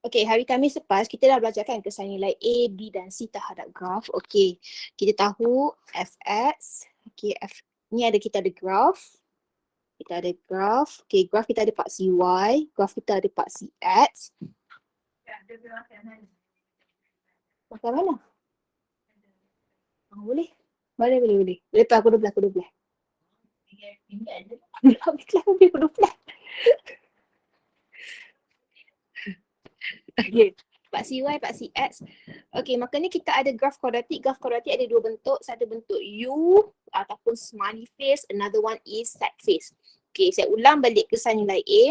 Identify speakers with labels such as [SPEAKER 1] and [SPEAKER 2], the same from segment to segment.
[SPEAKER 1] Okay, hari Khamis lepas kita dah belajarkan kesan nilai A, B dan C terhadap graf. Okay, kita tahu fx. Okay, ni kita ada graf. Kita ada graf. Okay, graf kita ada paksi Y. Graf kita ada paksi X. Pakai mana? Oh, boleh. Boleh. Lepas aku 12. Aku 12. Okay. Paksi Y, paksi X. Okay, makanya kita ada graf kuadratik. Graf kuadratik ada dua bentuk. Satu bentuk U ataupun smiley face. Another one is sad face. Okay, saya ulang balik kesan nilai A.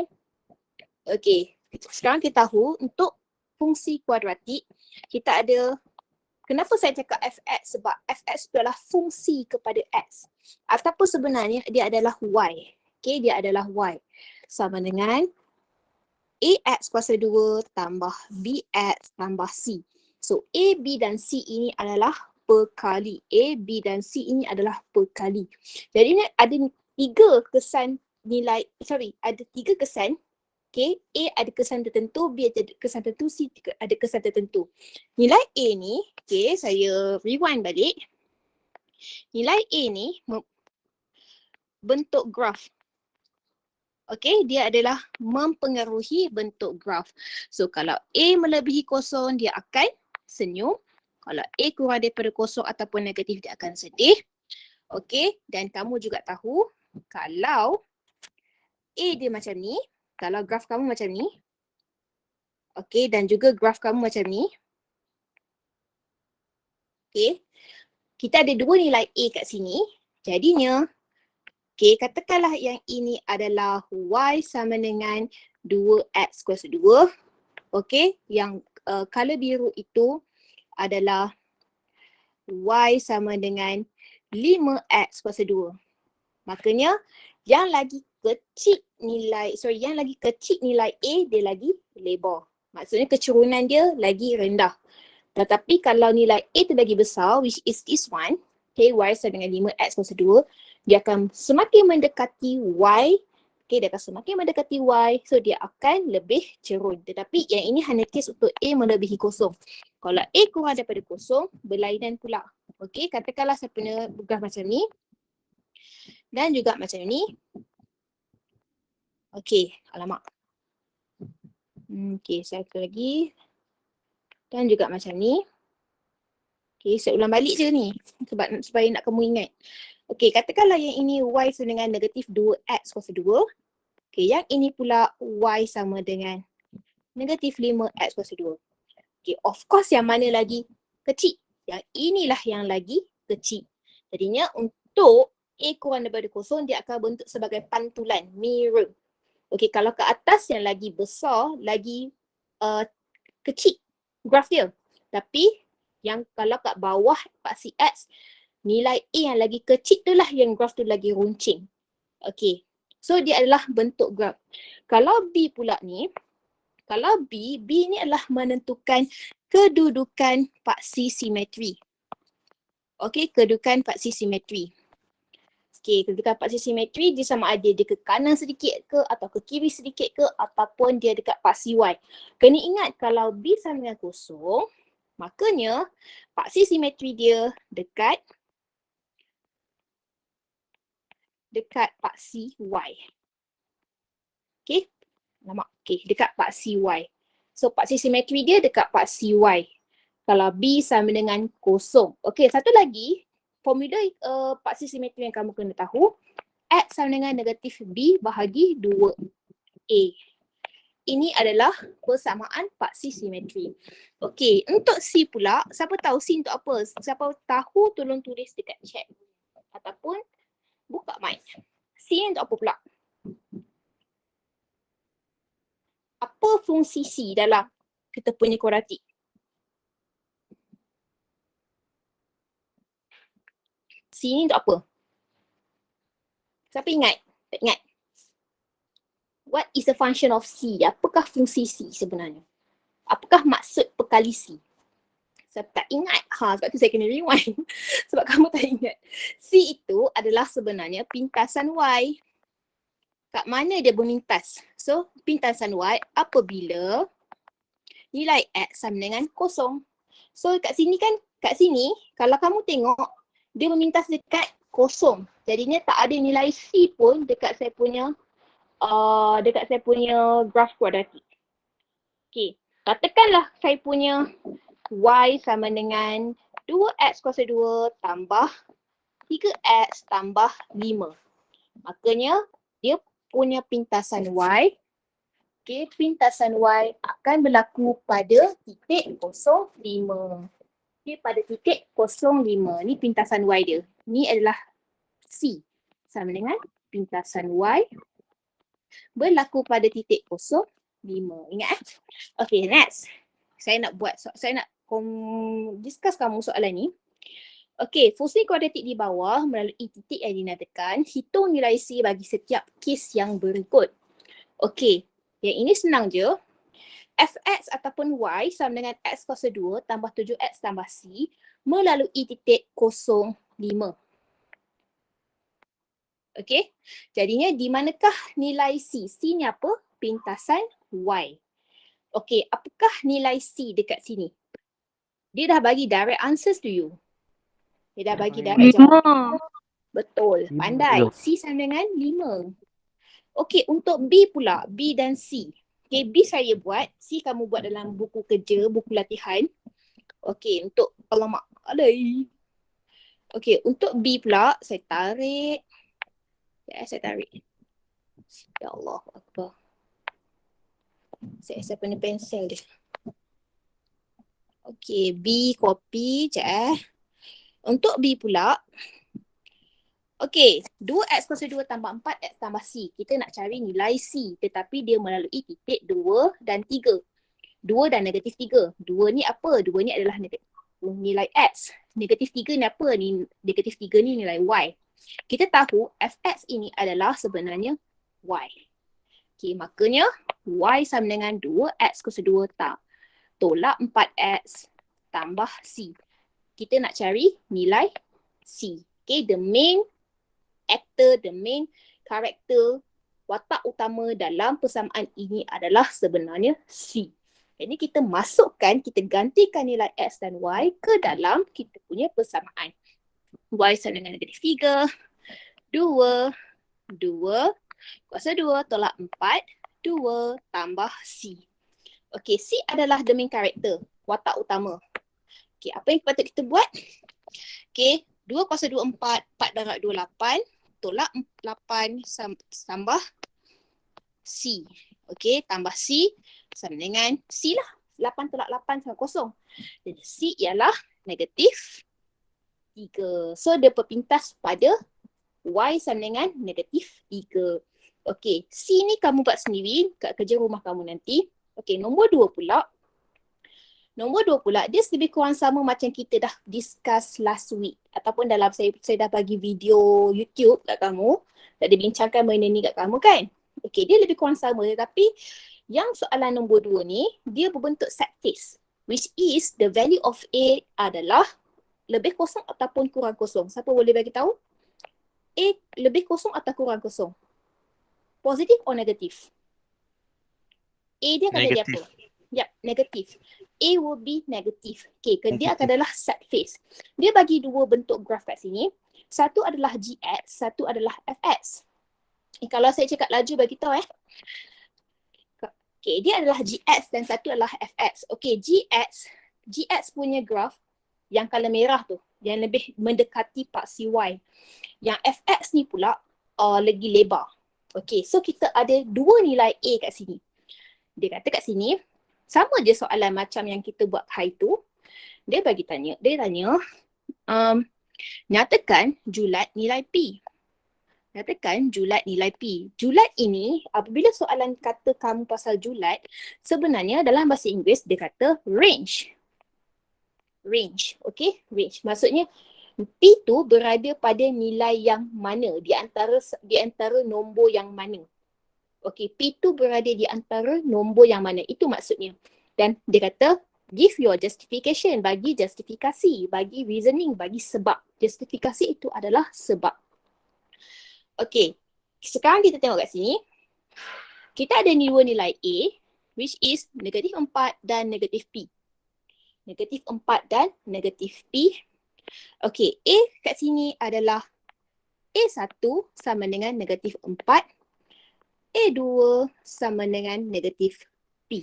[SPEAKER 1] Okay, sekarang kita tahu untuk fungsi kuadratik, kita ada, kenapa saya cakap fx? Sebab fx itu adalah fungsi kepada x. Ataupun sebenarnya dia adalah y. Okay, dia adalah y. Sama dengan ax kuasa 2 tambah bx tambah c. So a, b dan c ini adalah perkali. A, b dan c ini adalah perkali. Jadi ini ada tiga kesan nilai, ada tiga kesan. Okay, A ada kesan tertentu, B ada kesan tertentu, C ada kesan tertentu. Nilai A ni, okay, saya rewind balik. Nilai A ni bentuk graf. Okay, dia adalah mempengaruhi bentuk graf. So, kalau A melebihi kosong, dia akan senyum. Kalau A kurang daripada kosong ataupun negatif, dia akan sedih. Okay, dan kamu juga tahu, kalau A dia macam ni, kalau graf kamu macam ni, okay, dan juga graf kamu macam ni, okay, kita ada dua nilai A kat sini, jadinya, okay, katakanlah yang ini adalah Y sama dengan 2X kuasa 2. Okay, yang color biru itu adalah Y sama dengan 5X kuasa 2. Makanya, yang lagi kecil nilai A, dia lagi lebar. Maksudnya kecurunan dia lagi rendah. Tetapi kalau nilai A tu lagi besar, which is this one, okay, Y sama dengan 5X kuasa 2, dia akan semakin mendekati Y, okay, dia akan semakin mendekati Y, so dia akan lebih cerun. Tetapi yang ini hanya kes untuk A melebihi kosong. Kalau A kurang daripada kosong, berlainan pula. Okay, katakanlah saya punya graf macam ni, dan juga macam ni. Okay, alamak. Okay, satu lagi. Dan juga macam ni. Okay, saya ulang balik je ni. Supaya nak kamu ingat. Okay, katakanlah yang ini Y sama dengan negatif 2X kuasa 2. Okay, yang ini pula Y sama dengan negatif 5X kuasa 2. Okay, of course yang mana lagi kecil? Yang inilah yang lagi kecil. Jadinya untuk A kurang daripada kosong, dia akan bentuk sebagai pantulan, mirror. Okay, kalau ke atas yang lagi besar, lagi kecil graf dia. Tapi yang kalau kat bawah paksi X, nilai A yang lagi kecil tu lah yang graf tu lagi runcing. Okay, so dia adalah bentuk graf. Kalau B pula ni, kalau B ni adalah menentukan kedudukan paksi simetri. Okay, kedudukan paksi simetri. Okay, kedudukan paksi simetri dia sama ada dia ke kanan sedikit ke atau ke kiri sedikit ke ataupun dia dekat paksi Y. Kena ingat kalau B sama dengan kosong, makanya paksi simetri dia dekat paksi Y. Okay, lama. Okay, dekat paksi Y. So paksi simetri dia dekat paksi Y. Kalau B sama dengan kosong. Okay, satu lagi formula paksi simetri yang kamu kena tahu, X sama dengan negatif B bahagi 2A. Ini adalah persamaan paksi simetri. Okey, untuk C pula, siapa tahu C untuk apa? Siapa tahu tolong tulis dekat chat. Ataupun buka mic. C untuk apa pula? Apa fungsi C dalam kita punya kuadratik? C ni untuk apa? Siapa ingat? Tak ingat? What is the function of C? Apakah fungsi C sebenarnya? Apakah maksud perkali C? Saya tak ingat. Sebab tu saya kena rewind. Sebab kamu tak ingat. C itu adalah sebenarnya pintasan Y. Kat mana dia bermintas? So, pintasan Y apabila nilai X sama dengan kosong. So kat sini kalau kamu tengok dia memintas dekat kosong. Jadinya tak ada nilai C pun dekat saya punya graf kuadratik. Okay, katakanlah saya punya Y sama dengan 2X kuasa 2 tambah 3X tambah 5. Makanya dia punya pintasan Y, okay, pintasan Y akan berlaku pada titik 05. Okay, pada titik 05. Ni pintasan Y dia. Ni adalah C. Sama dengan pintasan Y berlaku pada titik 05. Ingat Okay, next. Saya nak discuss kamu soalan ni. Okay, fungsi kuadratik di bawah melalui titik yang dinadakan, hitung nilai C bagi setiap kes yang berikut. Okay, yang ini senang je. Fx ataupun Y sama dengan X kuasa 2 tambah 7X tambah C melalui titik 05. Okay, jadinya di manakah nilai C? C ni apa? Pintasan Y. Okay, apakah nilai C dekat sini? Dia dah bagi direct answers to you. Dia dah bagi direct jawapan. Betul, pandai. C sama dengan 5. Okey, untuk B pula, B dan C. Okey, B saya buat, C kamu buat dalam buku kerja, buku latihan. Okey, untuk alamak, alai. Okey, untuk B pula, saya tarik. Saya tarik. Ya Allah, Akbar. Saya punya pensel dia. Okey, B copy, sekejap. Untuk B pula, okey, 2X kuasa 2 tambah 4X tambah C. Kita nak cari nilai C, tetapi dia melalui titik 2 dan 3. 2 dan negatif 3. 2 ni apa? 2 ni adalah nilai X. Negatif 3 ni apa? Negatif 3 ni nilai Y. Kita tahu Fx ini adalah sebenarnya Y. Okey, makanya Y sama dengan 2X kuasa 2 tolak 4X tambah C. Kita nak cari nilai C. Okay, the main actor, the main character, watak utama dalam persamaan ini adalah sebenarnya C. Jadi kita masukkan, kita gantikan nilai X dan Y ke dalam kita punya persamaan. Y sama dengan negatif 3, 2 kuasa 2 tolak 4, 2 tambah C. Okay, C adalah the main character, watak utama. Okay, apa yang patut kita buat? Okay, 2 kuasa 2, 4, 4 darab 2, 8, tolak 8 tambah C. Okay, tambah C sama dengan C lah. 8 tolak 8 sama kosong. Jadi C ialah negatif 3. So, dia berpintas pada Y sama dengan negatif 3. Okay, C ni kamu buat sendiri kat kerja rumah kamu nanti. Okay, nombor 2 pula. Nombor 2 pula, dia lebih kurang sama macam kita dah discuss last week. Ataupun dalam saya dah bagi video YouTube kat kamu. Dah dibincangkan benda ni kat kamu kan? Okay, dia lebih kurang sama. Tapi yang soalan nombor 2 ni, dia berbentuk set face. Which is the value of A adalah lebih kosong ataupun kurang kosong. Siapa boleh bagi tahu? A lebih kosong atau kurang kosong? Positif atau negatif? A dia akan jadi apa? Yep, negatif. A will be negative. Okay, dia adalah set face. Dia bagi dua bentuk graf kat sini. Satu adalah GX, satu adalah FX. Kalau saya cakap laju bagi tahu Okay, dia adalah GX dan satu adalah FX. Okay, GX punya graf yang color merah tu, yang lebih mendekati paksi Y. Yang FX ni pula lagi lebar. Okay, so kita ada dua nilai A kat sini. Dia kata kat sini, sama je soalan macam yang kita buat hari tu. Dia tanya, nyatakan julat nilai P. Nyatakan julat nilai P. Julat ini, apabila soalan kata kamu pasal julat, sebenarnya dalam bahasa Inggeris dia kata range. Range, okay? Range. Maksudnya, P tu berada pada nilai yang mana? Di antara nombor yang mana? Okay, P tu berada di antara nombor yang mana? Itu maksudnya. Dan dia kata, give your justification, bagi justifikasi, bagi reasoning, bagi sebab. Justifikasi itu adalah sebab. Okay, sekarang kita tengok kat sini. Kita ada dua nilai A which is negatif 4 dan negatif P. Negatif 4 dan negatif P. Okay, A kat sini adalah A1 sama dengan negatif 4. A2 sama dengan negatif P.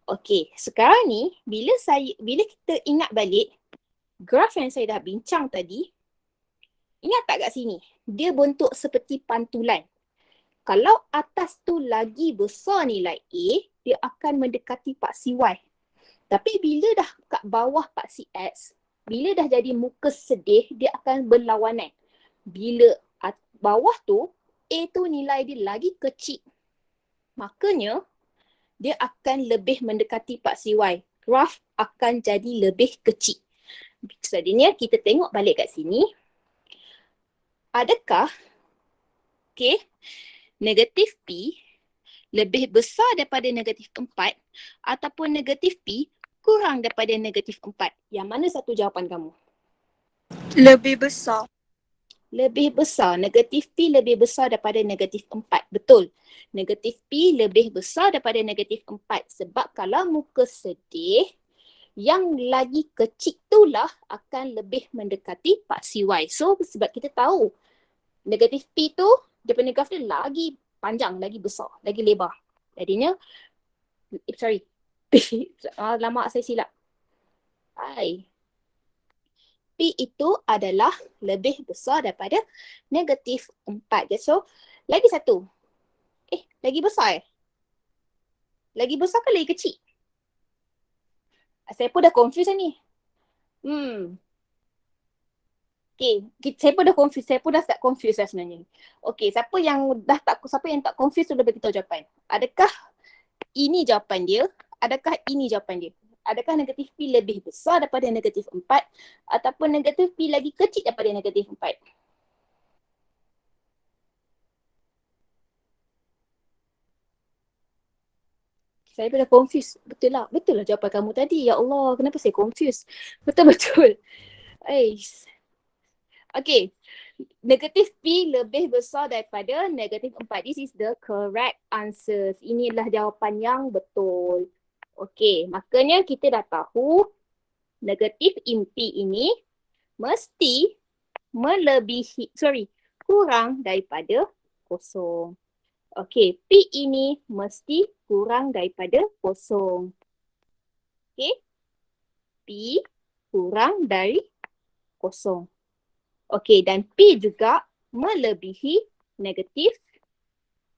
[SPEAKER 1] Okay, sekarang ni bila kita ingat balik graf yang saya dah bincang tadi, ingat tak kat sini? Dia bentuk seperti pantulan. Kalau atas tu lagi besar nilai A, dia akan mendekati paksi Y. Tapi bila dah kat bawah paksi X, bila dah jadi muka sedih, dia akan berlawanan. Bila bawah tu, A tu nilai dia lagi kecil, makanya dia akan lebih mendekati paksi Y. Graf akan jadi lebih kecil. Selanjutnya kita tengok balik kat sini. Adakah negatif P lebih besar daripada negatif 4 ataupun negatif P kurang daripada negatif 4? Yang mana satu jawapan kamu?
[SPEAKER 2] Lebih besar.
[SPEAKER 1] Lebih besar. Negatif P lebih besar daripada negatif 4. Betul. Negatif P lebih besar daripada negatif 4. Sebab kalau muka sedih, yang lagi kecil itulah akan lebih mendekati paksi Y. So sebab kita tahu negatif P tu daripada graf dia lagi panjang, lagi besar, lagi lebar. Jadinya, lama saya silap. P itu adalah lebih besar daripada negatif 4. So, lagi satu. Lagi besar Lagi besar ke lagi kecil? Saya pun dah confused ni. Saya pun dah confused. Saya pun dah start confused dah sebenarnya. Siapa yang tak confused tu dah beritahu jawapan. Adakah ini jawapan dia? Adakah ini jawapan dia? Adakah negatif P lebih besar daripada negatif 4 ataupun negatif P lagi kecil daripada negatif 4? Saya pun dah confused. Betul lah jawapan kamu tadi. Ya Allah, kenapa saya confused? Betul-betul. Negatif P lebih besar daripada negatif 4. This is the correct answers. Inilah jawapan yang betul. Makanya kita dah tahu negatif P ini mesti kurang daripada kosong. P ini mesti kurang daripada kosong. P kurang dari kosong. Dan P juga melebihi negatif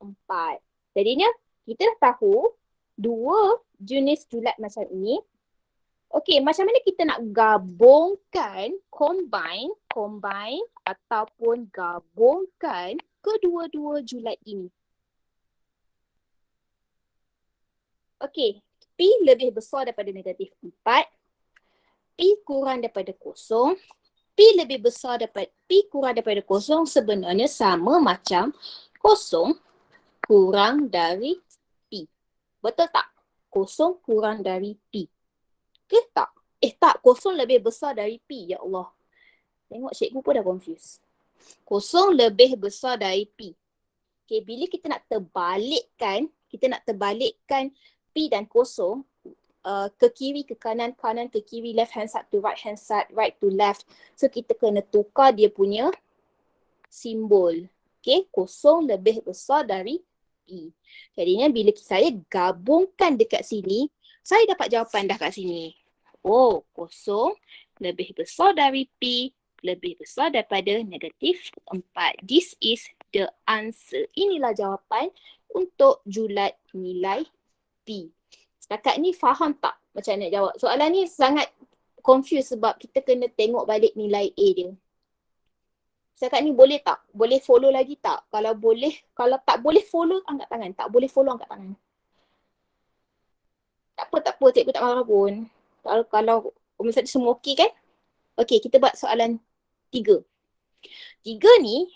[SPEAKER 1] 4. Jadinya kita dah tahu dua jenis julat macam ini. Macam mana kita nak gabungkan, combine ataupun gabungkan kedua-dua julat ini? P lebih besar daripada negatif 4. P kurang daripada kosong. P kurang daripada kosong sebenarnya sama macam kosong kurang dari P. Betul tak? Kosong kurang dari P. Tak? Tak. Kosong lebih besar dari P. Ya Allah. Tengok cikgu pun dah confused. Kosong lebih besar dari P. Bila kita nak terbalikkan P dan kosong, ke kiri, ke kanan, kanan ke kiri, left hand side to right hand side, right to left. So kita kena tukar dia punya simbol. Kosong lebih besar dari P. Jadinya bila saya gabungkan dekat sini, saya dapat jawapan dah kat sini. Kosong lebih besar dari P, lebih besar daripada negatif 4. This is the answer. Inilah jawapan untuk julat nilai P. Setakat ni faham tak macam nak jawab? Soalan ni sangat confused sebab kita kena tengok balik nilai A dia. Setakat ni boleh tak? Boleh follow lagi tak? Kalau boleh, kalau tak boleh follow, angkat tangan. Tak boleh follow, angkat tangan. Tak apa, cikgu tak marah pun. Kalau misalnya semua okey kan? Kita buat soalan 3. 3 ni,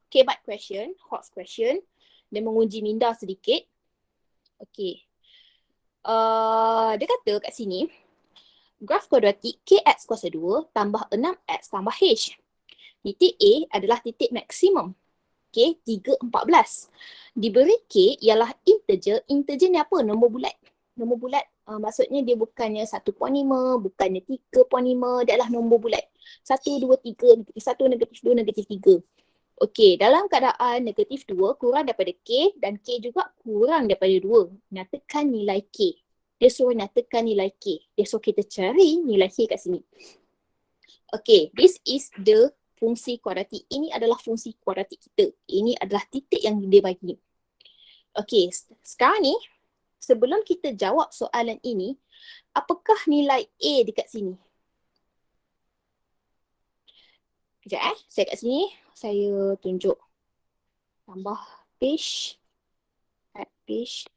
[SPEAKER 1] K-Mat question, hot question. Dia menguji minda sedikit. Dia kata kat sini, graf kuadratik Kx kuasa 2 tambah 6x tambah H. Titik A adalah titik maksimum. K 3, 14. Diberi K ialah integer. Integer ni apa? Nombor bulat. Nombor bulat maksudnya dia bukannya 1.5, bukannya 3.5, dia adalah nombor bulat. 1, 2, 3, negatif 1, negatif 2, negatif 3. Okey, dalam keadaan negatif 2 kurang daripada K dan K juga kurang daripada 2. Nyatakan nilai K. Dia suruh nyatakan nilai K. Dia suruh kita cari nilai K kat sini. Okey, this is the fungsi kuadratik. Ini adalah fungsi kuadratik kita. Ini adalah titik yang dia bagi. Okey, sekarang ni sebelum kita jawab soalan ini, apakah nilai A dekat sini? Sekejap saya kat sini, saya tunjuk. Tambah page. Add page.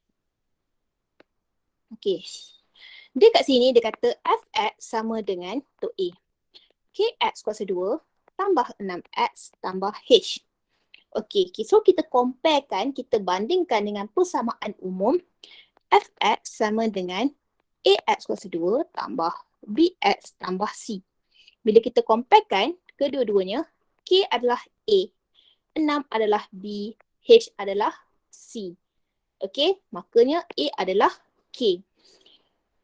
[SPEAKER 1] Okey. Dia kat sini dia kata fx sama dengan untuk A. Kx kuasa 2 tambah 6x tambah h. Okey, so kita comparekan, kita bandingkan dengan persamaan umum. Fx sama dengan Ax kuasa 2 tambah Bx tambah C. Bila kita comparekan kedua-duanya, K adalah A, 6 adalah B, H adalah C. Okey, makanya A adalah K.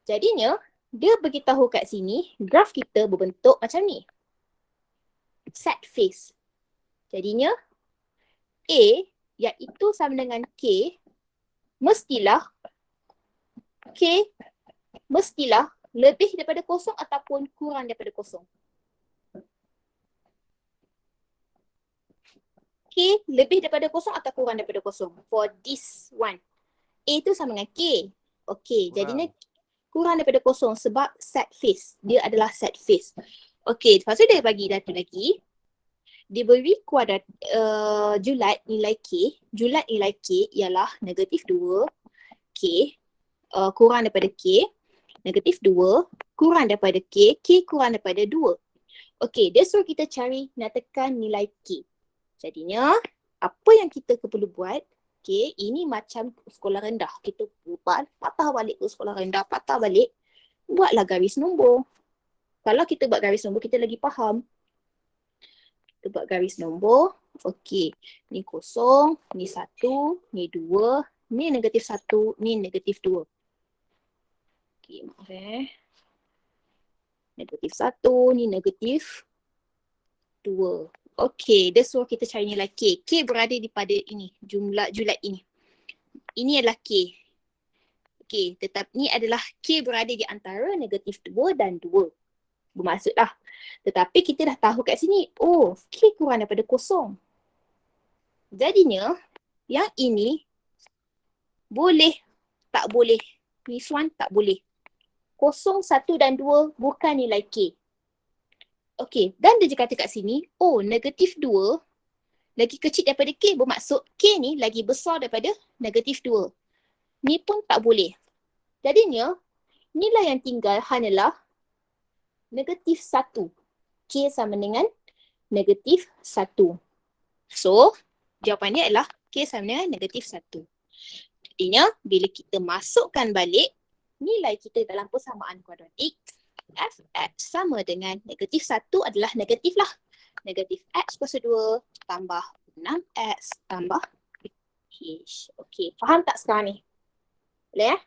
[SPEAKER 1] Jadinya, dia beritahu kat sini, graf kita berbentuk macam ni. Set face. Jadinya, A iaitu sama dengan K, mestilah lebih daripada kosong ataupun kurang daripada kosong. K lebih daripada kosong atau kurang daripada kosong. For this one. A tu sama dengan K. Okey, jadinya kurang daripada kosong sebab set face. Dia adalah set face. Okey, lepas tu dia bagi data lagi. Diberi kuadrat julat nilai K. Julat nilai K ialah negatif 2 K kurang daripada K. Negatif 2 kurang daripada K. K kurang daripada 2. Okey, dia suruh kita cari nyatakan nilai K. Jadinya, apa yang kita perlu buat? Okay, ini macam sekolah rendah. Kita patah balik ke sekolah rendah, patah balik. Buatlah garis nombor. Kalau kita buat garis nombor, kita lagi faham. Kita buat garis nombor. Okey, ni kosong, ni 1, ni 2, ni negatif 1, ni negatif 2. Okey, maaf Negatif 1, ni negatif 2. Okey, dia suruh kita cari nilai K. K berada di pada ini, jumlah julat ini. Ini adalah K. Okey, tetapi ni adalah K berada di antara negatif 2 dan 2. Bermaksudlah. Tetapi kita dah tahu kat sini, oh, K kurang daripada kosong. Jadinya, yang ini boleh, tak boleh. This one tak boleh. Kosong, 1 dan 2 bukan nilai K. Okey, dan dia kata kat sini, oh, negatif 2 lagi kecil daripada K, bermaksud K ni lagi besar daripada negatif 2. Ni pun tak boleh. Jadinya, nilai yang tinggal hanyalah negatif 1. K sama dengan negatif 1. So, jawapan dia adalah K sama dengan negatif 1. Jadinya, bila kita masukkan balik nilai kita dalam persamaan kuadratik, Fx sama dengan negatif 1 adalah negatif lah. Negatif X kuasa 2 tambah 6X tambah H. Okey, faham tak sekarang ni? Boleh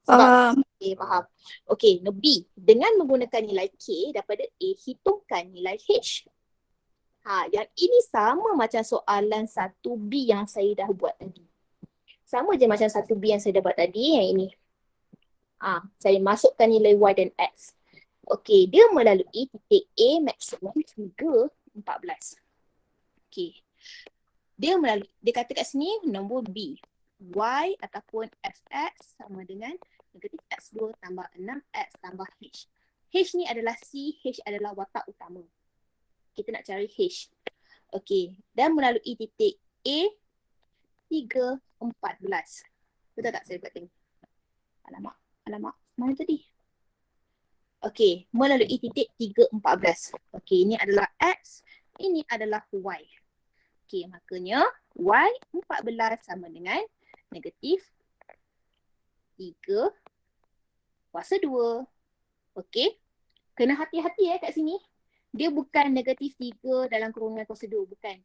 [SPEAKER 1] Sebab okay, faham. Okey, B. Dengan menggunakan nilai K daripada A, hitungkan nilai H. Yang ini sama macam soalan 1B yang saya dah buat tadi. Sama je macam 1B yang saya dah buat tadi, yang ini. Saya masukkan nilai Y dan X. Okey, dia melalui titik A maksimum 3, 14. Okey. Dia kata kat sini nombor B. Y ataupun Fx sama dengan negatif X2 tambah 6X tambah H. H ni adalah C, H adalah watak utama. Kita nak cari H. Okey. Dan melalui titik A 3, 14. Betul tak saya buat tadi? Alamak. Mana tadi? Okey. Melalui titik 3, 14. Okey. Ini adalah X. Ini adalah Y. Okey. Makanya Y 14 sama dengan negatif 3 kuasa 2. Okey. Kena hati-hati kat sini. Dia bukan negatif 3 dalam kurungan kuasa 2. Bukan.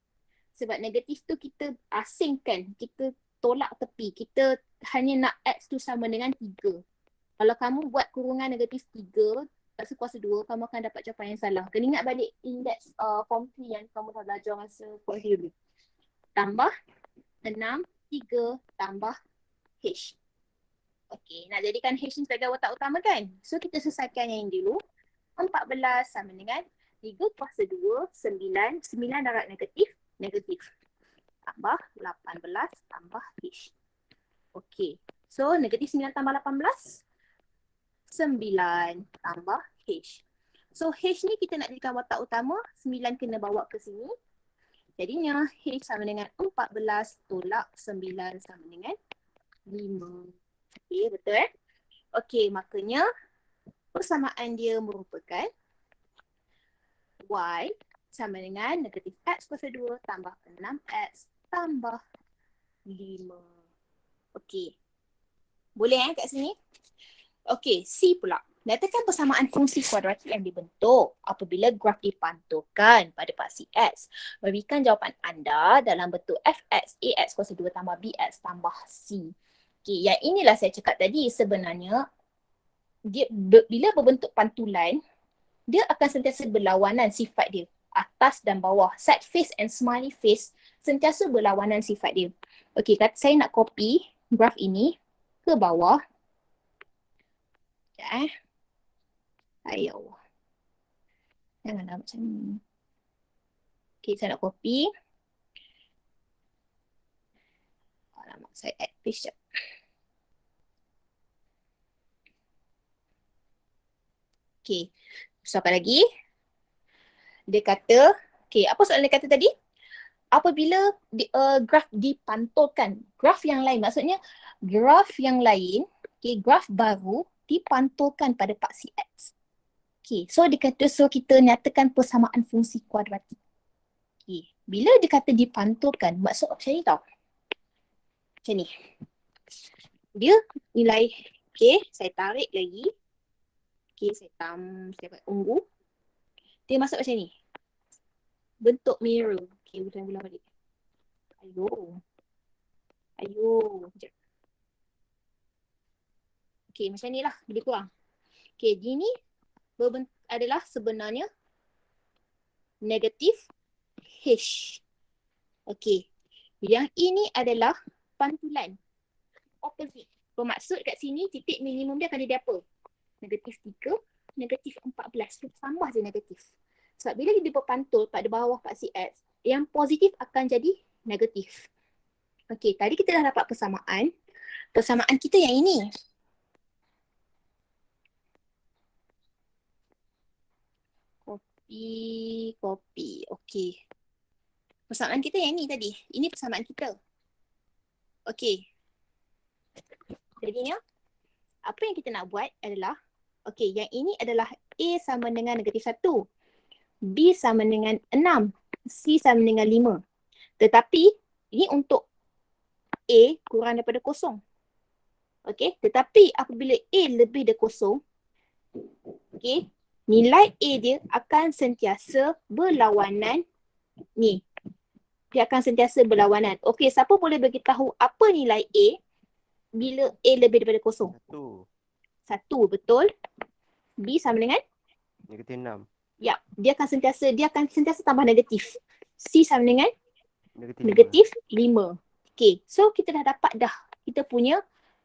[SPEAKER 1] Sebab negatif tu kita asingkan, kita tolak tepi. Kita hanya nak X tu sama dengan 3. Kalau kamu buat kurungan negatif 3, rasa kuasa 2, kamu akan dapat jawapan yang salah. Kena ingat balik index form 3 yang kamu dah belajar masa kuasa dulu. Tambah 6, 3 tambah H. Okey, nak jadikan H ni sebagai watak utama kan? So kita selesaikan yang ini dulu. 14 sama dengan 3 kuasa 2, 9. 9 darab negatif, negatif. Tambah 18 tambah H. Okey, so negatif 9 tambah 18, 9 tambah H. So H ni kita nak jadikan watak utama, 9 kena bawa ke sini. Jadinya H sama dengan 14 tolak 9 sama dengan 5. Okey, betul Okey, makanya persamaan dia merupakan Y sama dengan negatif X kuasa 2 tambah 6X tambah 5. Okey. Boleh kat sini? Okey, C pula. Nyatakan persamaan fungsi kuadratik yang dibentuk apabila graf dipantulkan pada paksi X. Berikan jawapan anda dalam bentuk fx, ax kuasa 2 tambah bx tambah c. Okey, yang inilah saya cakap tadi. Sebenarnya, dia bila berbentuk pantulan, dia akan sentiasa berlawanan sifat dia. Atas dan bawah. Sad face and smiley face sentiasa berlawanan sifat dia. Okey, saya nak copy graf ini ke bawah. Sekejap Ayo. Janganlah macam ni. Okey, saya nak copy. Alamak, saya add paste sekejap. Okey, soalan lagi. Dia kata, okey, apa soalan dia kata tadi? Apabila graf dipantulkan, graf yang lain, maksudnya graf yang lain, okey, graf baru dipantulkan pada paksi X. Okay, so dia kata, so kita nyatakan persamaan fungsi kuadratik. Okay, bila dia kata dipantulkan, maksud macam ni tau. Macam ni. Dia nilai, okay, saya tarik lagi. Okay, saya buat ungu. Dia masuk macam ni. Bentuk mirror. Okay, ulang balik. Ayo. Sekejap. Okay, macam ni lah. Lebih kurang. Okay, gini adalah sebenarnya negatif H. Okey. Yang ini adalah pantulan. Opposite. Bermaksud kat sini titik minimum dia akan jadi apa? Negatif 3, negatif 14. Kita tambah je negatif. Sebab bila dia berpantul pada bawah paksi X, yang positif akan jadi negatif. Okey, tadi kita dah dapat persamaan. Persamaan kita yang ini. Copy. Okey. Persamaan kita yang ini tadi. Ini persamaan kita. Okey. Jadinya, apa yang kita nak buat adalah, okey, yang ini adalah A sama dengan negatif 1. B sama dengan 6. C sama dengan 5. Tetapi, ini untuk A kurang daripada kosong. Okey, tetapi apabila A lebih dari kosong, okey, nilai A dia akan sentiasa berlawanan ni. Dia akan sentiasa berlawanan. Okey, siapa boleh beritahu apa nilai A bila A lebih daripada kosong? 1, betul. B sama dengan?
[SPEAKER 3] Negatif 6.
[SPEAKER 1] Ya, dia akan sentiasa tambah negatif. C sama dengan?
[SPEAKER 3] Negatif
[SPEAKER 1] 5. Okey, so kita dah dapat dah. Kita punya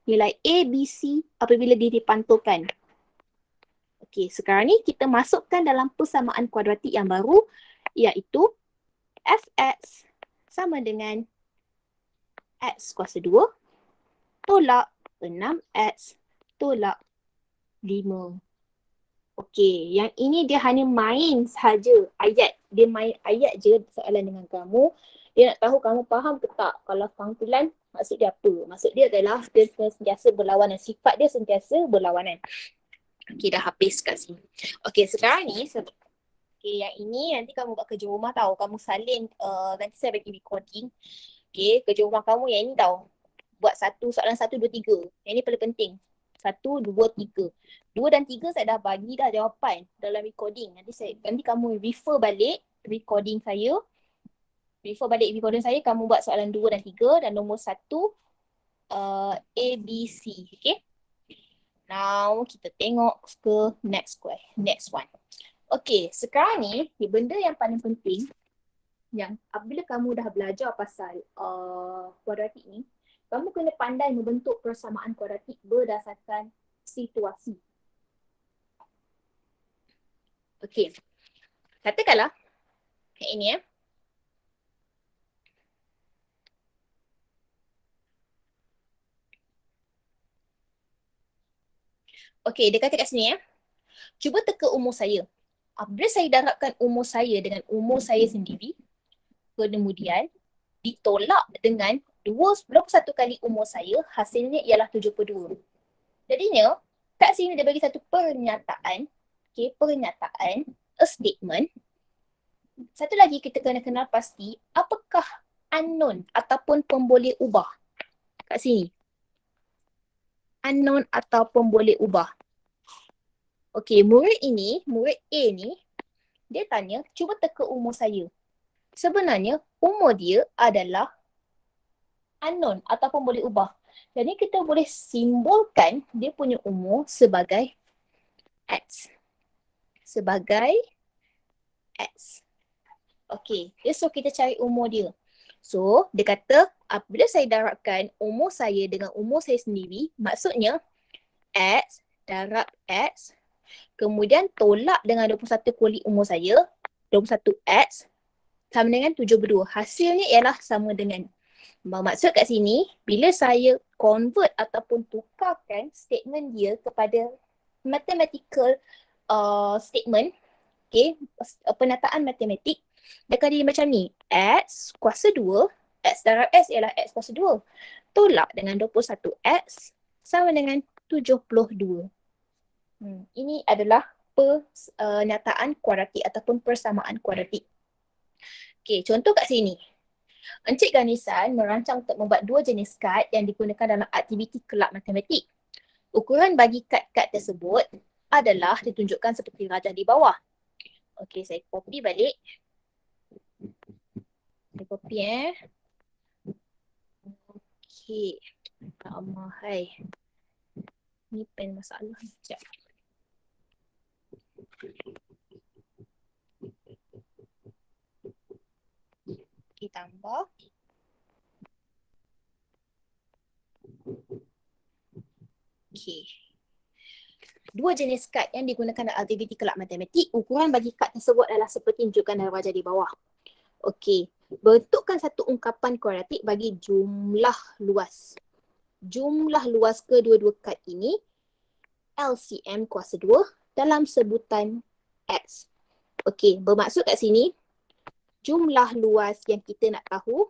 [SPEAKER 1] nilai A, B, C apabila dia dipantulkan. Okey, sekarang ni kita masukkan dalam persamaan kuadratik yang baru, iaitu fx sama dengan x kuasa 2 tolak 6x tolak 5. Okey, yang ini dia hanya main sahaja ayat. Dia main ayat je soalan dengan kamu. Dia nak tahu kamu faham ke tak kalau pantulan maksud dia apa. Maksud dia adalah dia sentiasa berlawanan. Sifat dia sentiasa berlawanan. Okey, dah habis kat sini. Okey, sekarang ni okay, yang ini nanti kamu buat kerja rumah tau. Kamu salin, nanti saya bagi recording. Okay, kerja rumah kamu yang ini tau. Buat soalan 1, 2, 3. Yang ini paling penting. 1, 2, 3. 2 dan 3 saya dah bagi dah jawapan dalam recording. Nanti kamu refer balik recording saya. Before balik recording saya, kamu buat soalan 2 dan 3 dan nombor 1 A, B, C. Okay. Now, kita tengok ke next one. Okay, sekarang ni, benda yang paling penting yang apabila kamu dah belajar pasal kuadratik ni, kamu kena pandai membentuk persamaan kuadratik berdasarkan situasi. Okay, katakanlah kayak ini Okay, dia kata kat sini cuba teka umur saya. Apabila saya darabkan umur saya dengan umur saya sendiri, kemudian ditolak dengan 21 kali umur saya, hasilnya ialah 72. Jadinya, kat sini dia bagi satu pernyataan, okay, pernyataan, a statement. Satu lagi kita kena kenal pasti, apakah unknown ataupun pemboleh ubah kat sini. Unknown ataupun boleh ubah. Okey, murid A ni, dia tanya, cuba teka umur saya. Sebenarnya, umur dia adalah unknown ataupun boleh ubah. Jadi kita boleh simbolkan dia punya umur sebagai X. Sebagai X. Okey, so kita cari umur dia. So, dia kata, apabila saya darabkan umur saya dengan umur saya sendiri, maksudnya X darab X, kemudian tolak dengan 21 kali umur saya, 21X sama dengan 72. Hasilnya ialah sama dengan. Maksud kat sini, bila saya convert ataupun tukarkan statement dia kepada mathematical statement, okay, penataan matematik, dia akan jadi macam ni. X kuasa 2, X darab X ialah X kuasa 2. Tolak dengan 21X sama dengan 72. Ini adalah pernyataan kuadratik ataupun persamaan kuadratik. Okey, contoh kat sini. Encik Ganisan merancang untuk membuat 2 jenis kad yang digunakan dalam aktiviti kelab matematik. Ukuran bagi kad-kad tersebut adalah ditunjukkan seperti rajah di bawah. Okey, saya copy balik. Saya copy Okey. Hai. Ni pen masalah. Sekejap. Okey, tambah. Okey. 2 jenis kad yang digunakan dalam aktiviti kelab matematik. Ukuran bagi kad tersebut adalah seperti tunjukkan dalam rajah di bawah. Okey. Bentukkan satu ungkapan kuadratik bagi jumlah luas. Jumlah luas kedua-dua kad ini LCM kuasa 2 dalam sebutan X. Okey, bermaksud kat sini jumlah luas yang kita nak tahu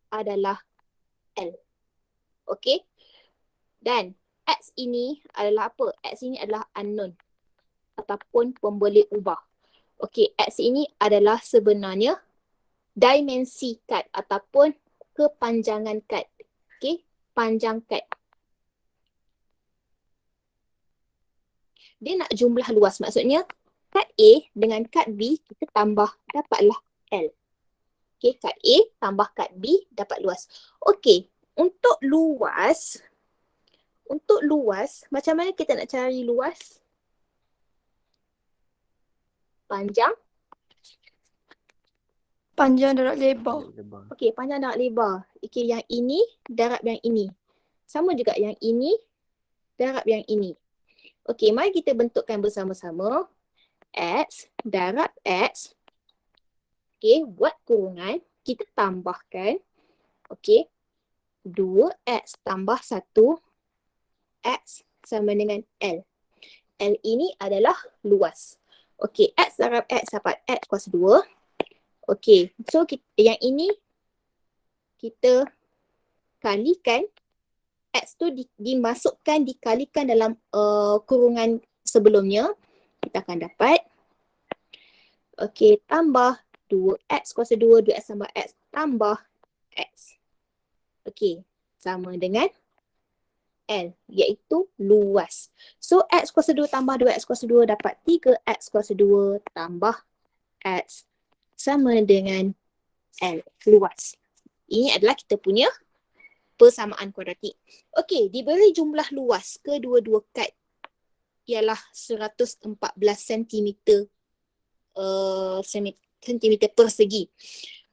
[SPEAKER 1] adalah L. Okey. Dan X ini adalah apa? X ini adalah unknown ataupun pemboleh ubah. Okey, X ini adalah sebenarnya dimensi kad ataupun kepanjangan kad. Okey, panjang kad. Dia nak jumlah luas, maksudnya kad A dengan kad B kita tambah dapatlah L. Okey, kad A tambah kad B dapat luas. Okey, untuk luas, macam mana kita nak cari luas? Panjang
[SPEAKER 2] darab lebar.
[SPEAKER 1] Okey, panjang darab lebar. Okey, yang ini darab yang ini. Sama juga yang ini darab yang ini. Okey, mari kita bentukkan bersama-sama. X darab X. Okey, buat kurungan. Kita tambahkan. Okey, 2X tambah 1. X sama dengan L. L ini adalah luas. Okey, X darab X dapat X kuasa 2. Okey, so yang ini kita kalikan. X tu dimasukkan, dikalikan dalam kurungan sebelumnya. Kita akan dapat. Okey, tambah 2X kuasa 2, 2X tambah X tambah X. Okey, sama dengan L, iaitu luas. So, X kuasa 2 tambah 2X kuasa 2 dapat 3X kuasa 2 tambah X sama dengan L, luas. Ini adalah kita punya persamaan kuadratik. Okey, diberi jumlah luas kedua-dua kad ialah 114 cm sentimeter persegi.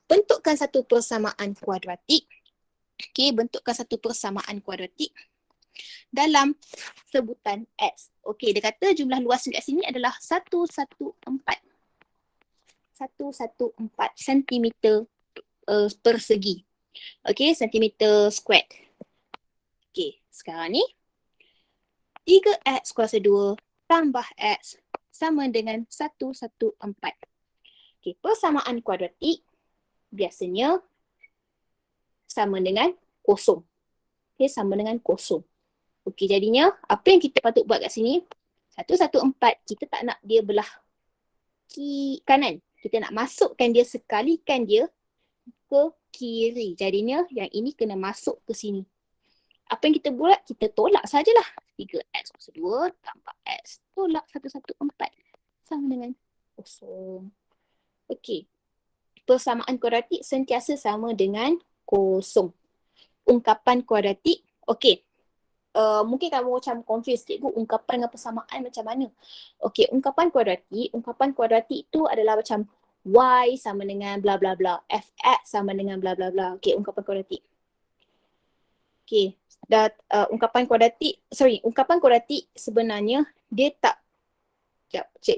[SPEAKER 1] Bentukkan satu persamaan kuadratik. Okey, bentukkan satu persamaan kuadratik dalam sebutan X. Okey, dia kata jumlah luas kat sini adalah 114 cm persegi. Okey, centimeter squared. Okey, sekarang ni 3X kuasa 2 tambah X sama dengan 114. Okey, persamaan kuadratik biasanya sama dengan kosong. Okey, sama dengan kosong. Okey, jadinya apa yang kita patut buat kat sini? 114, kita tak nak dia belah kanan. Kita nak masukkan dia, sekalikan dia ke kiri. Jadinya yang ini kena masuk ke sini. Apa yang kita buat? Kita tolak sajalah. 3X kuasa 2 tambah X. Tolak 114 sama dengan kosong. Okey. Persamaan kuadratik sentiasa sama dengan kosong. Ungkapan kuadratik. Okey. Mungkin kamu macam confused, cikgu, ungkapan dengan persamaan macam mana? Okey, ungkapan kuadratik tu adalah macam Y sama dengan bla bla bla, Fx sama dengan bla bla bla. Okey, ungkapan kuadratik. Okey, ungkapan kuadratik sebenarnya dia tak,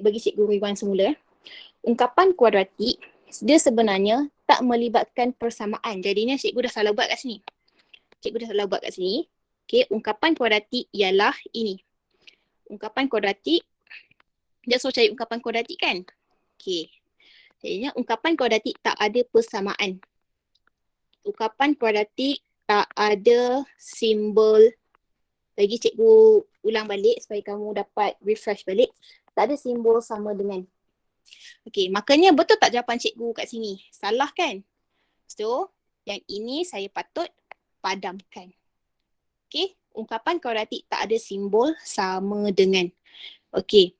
[SPEAKER 1] bagi cikgu rewind semula. Ungkapan kuadratik dia sebenarnya tak melibatkan persamaan. Jadinya cikgu dah salah buat kat sini. Okey, ungkapan kuadratik ialah ini. Ungkapan kuadratik, dia suruh cari ungkapan kuadratik kan? Okey. Jadinya ungkapan kuadratik tak ada persamaan. Ungkapan kuadratik tak ada simbol. Bagi cikgu ulang balik supaya kamu dapat refresh balik. Tak ada simbol sama dengan. Okey, makanya betul tak jawapan cikgu kat sini? Salah kan? So, yang ini saya patut padamkan. Okey, ungkapan kuadratik tak ada simbol sama dengan. Okey.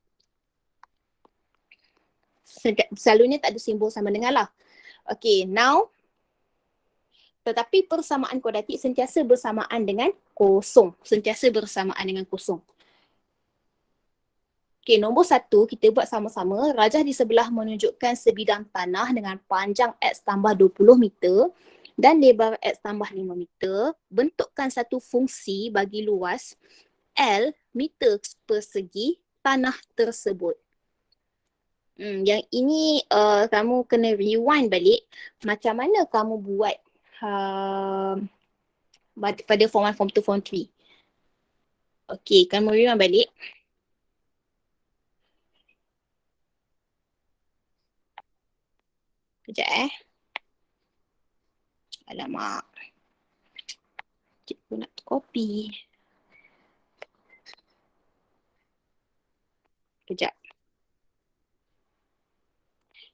[SPEAKER 1] Selalunya tak ada simbol sama dengan lah. Okey, now. Tetapi persamaan kuadratik sentiasa bersamaan dengan kosong. Okey, nombor 1 kita buat sama-sama. Rajah di sebelah menunjukkan sebidang tanah dengan panjang X tambah 20 meter dan lebar X tambah 5 meter. Bentukkan satu fungsi bagi luas L meter persegi tanah tersebut. Yang ini kamu kena rewind balik. Macam mana kamu buat pada form 1, form 2, form 3. Okey, kamu rewind balik. Kejap Alamak. Cikgu nak copy. Kejap.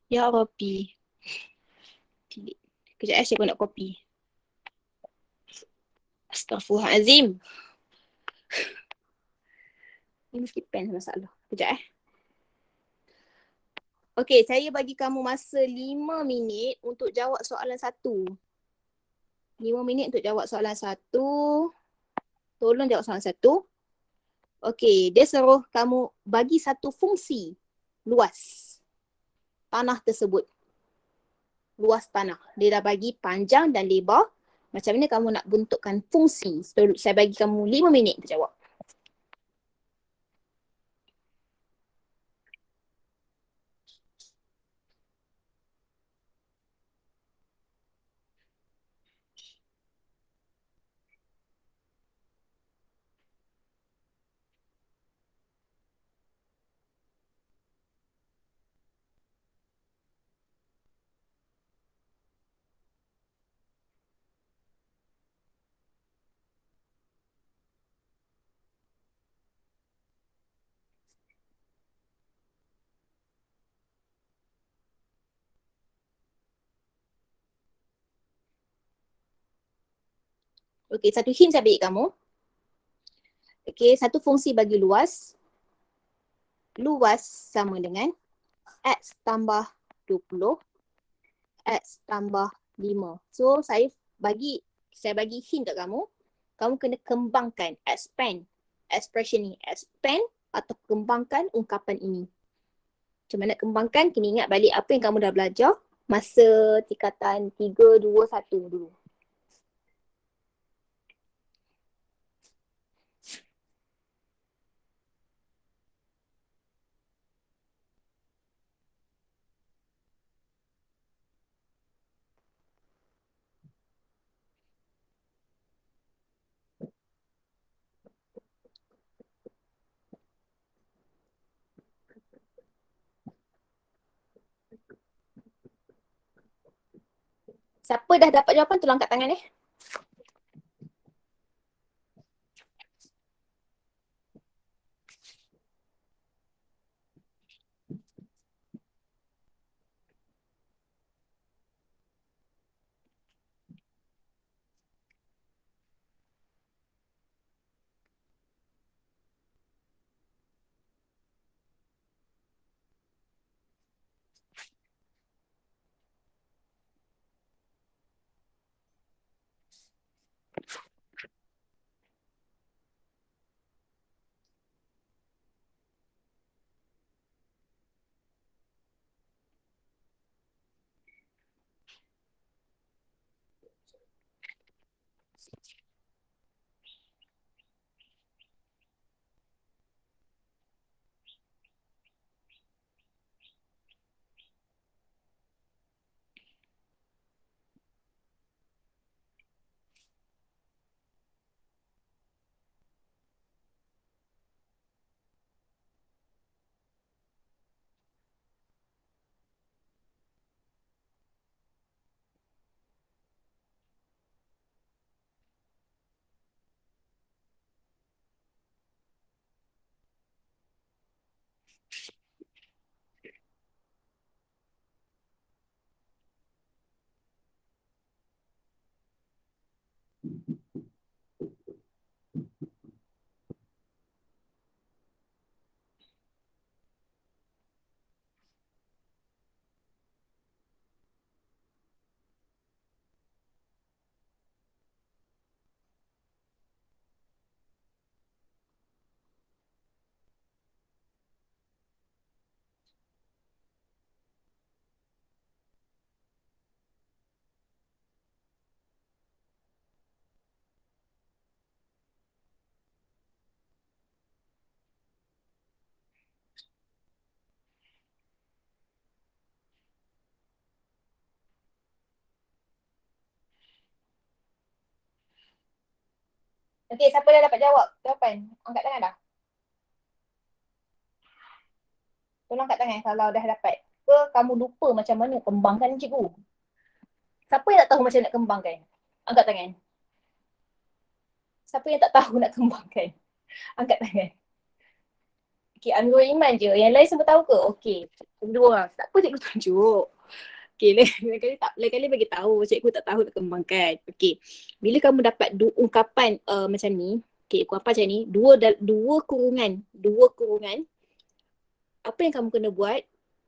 [SPEAKER 1] Ya Rabbi. Kejap cikgu nak copy. Astaghfirullahalazim. Ini mesti pen masalah. Kejap Okey, saya bagi kamu masa 5 minit untuk jawab soalan 1. 5 minit untuk jawab soalan 1. Tolong jawab soalan 1. Okey, dia suruh kamu bagi satu fungsi luas tanah tersebut. Luas tanah. Dia dah bagi panjang dan lebar. Macam mana kamu nak bentukkan fungsi? So, saya bagi kamu 5 minit untuk jawab. Okey, satu hint saya bagi kamu. Okey, satu fungsi bagi luas. Luas sama dengan X tambah 20, X tambah 5. So saya bagi hint kat kamu. Kamu kena kembangkan, expand expression ni, expand atau kembangkan ungkapan ini. Macam mana kembangkan? Kena ingat balik apa yang kamu dah belajar masa tingkatan 3, 2, 1 dulu. Siapa dah dapat jawapan tolong angkat tangan . Okey, siapa dah dapat jawab jawapan? Angkat tangan dah. Tolong angkat tangan kalau dah dapat. Ke kamu lupa macam mana kembangkan cikgu? Siapa yang tak tahu macam nak kembangkan? Angkat tangan. Siapa yang tak tahu nak kembangkan? Angkat tangan. Okey, Anwar Iman je. Yang lain semua tahu ke? Okey. Dua orang. Tak apa cikgu tunjuk. Okey, lain kali bagi tahu. Cikgu tak tahu nak kembangkan. Okey. Bila kamu dapat ungkapan macam ni, okey, ungkapan macam ni, dua kurungan. Apa yang kamu kena buat?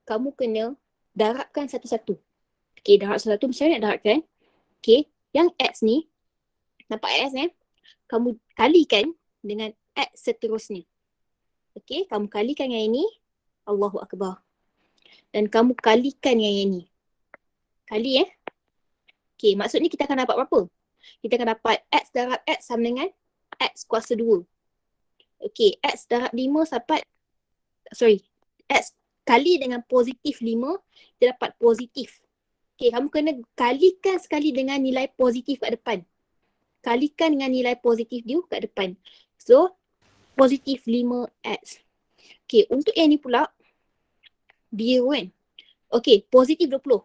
[SPEAKER 1] Kamu kena darabkan satu-satu. Okey, darab satu-satu. Macam mana nak darabkan? Okey, yang X ni, nampak X ni? Kamu kalikan dengan X seterusnya. Okey, kamu kalikan yang ini, Allahu Akbar. Dan kamu kalikan yang ini. Kali Okey, maksudnya kita akan dapat berapa? Kita akan dapat X darab X sama dengan X kuasa 2. Okey, X darab 5 X kali dengan positif 5, kita dapat positif. Okey, kamu kena kalikan sekali dengan nilai positif kat depan. Kalikan dengan nilai positif dia kat depan. So, positif 5X. Okey, untuk yang ni pula, biru kan? Okey, positif 20.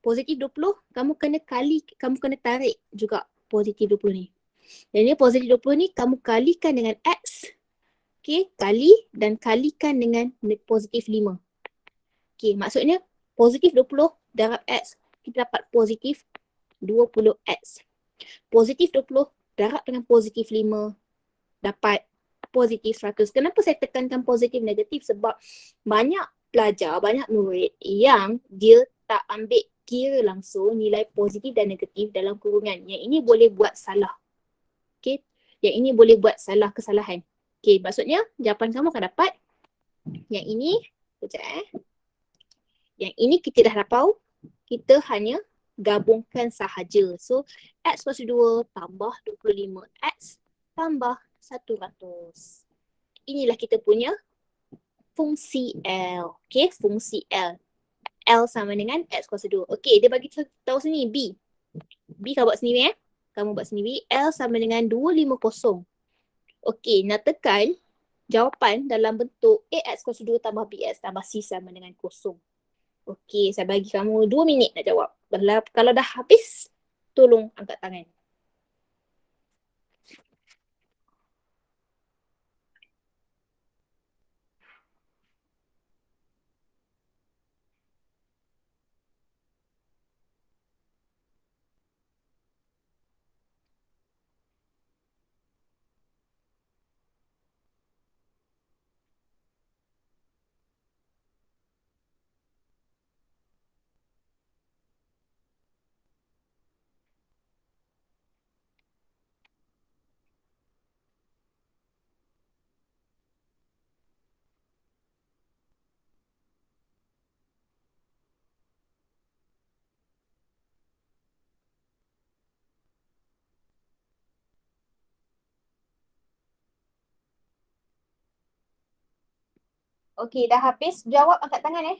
[SPEAKER 1] Positif 20, kamu kena tarik juga positif 20 ni. Dan ni positif 20 ni, kamu kalikan dengan X. Okey, dan kalikan dengan positif 5. Okey, maksudnya positif 20 darab X, kita dapat positif 20X. Positif 20 darab dengan positif 5, dapat positif 100. Kenapa saya tekankan positif negatif? Sebab banyak pelajar, banyak murid yang dia tak ambil kira langsung nilai positif dan negatif dalam kurungan. Yang ini boleh buat salah. Okay. Yang ini boleh buat kesalahan. Okay, maksudnya jawapan kamu akan dapat yang ini, sekejap Yang ini kita dah dapat, kita hanya gabungkan sahaja. So, X kuasa 2 tambah 25X tambah 100. Inilah kita punya fungsi L. Okay, fungsi L. L sama dengan X kuasa 2. Okay, dia bagi tahu sini B. B kau buat sendiri Kamu buat sendiri. L sama dengan 250. Okay, nyatakan jawapan dalam bentuk AX kuasa 2 tambah BX tambah C sama dengan kosong. Okey, saya bagi kamu 2 minit nak jawab. Kalau dah habis, tolong angkat tangan. Okey, dah habis jawab angkat tangan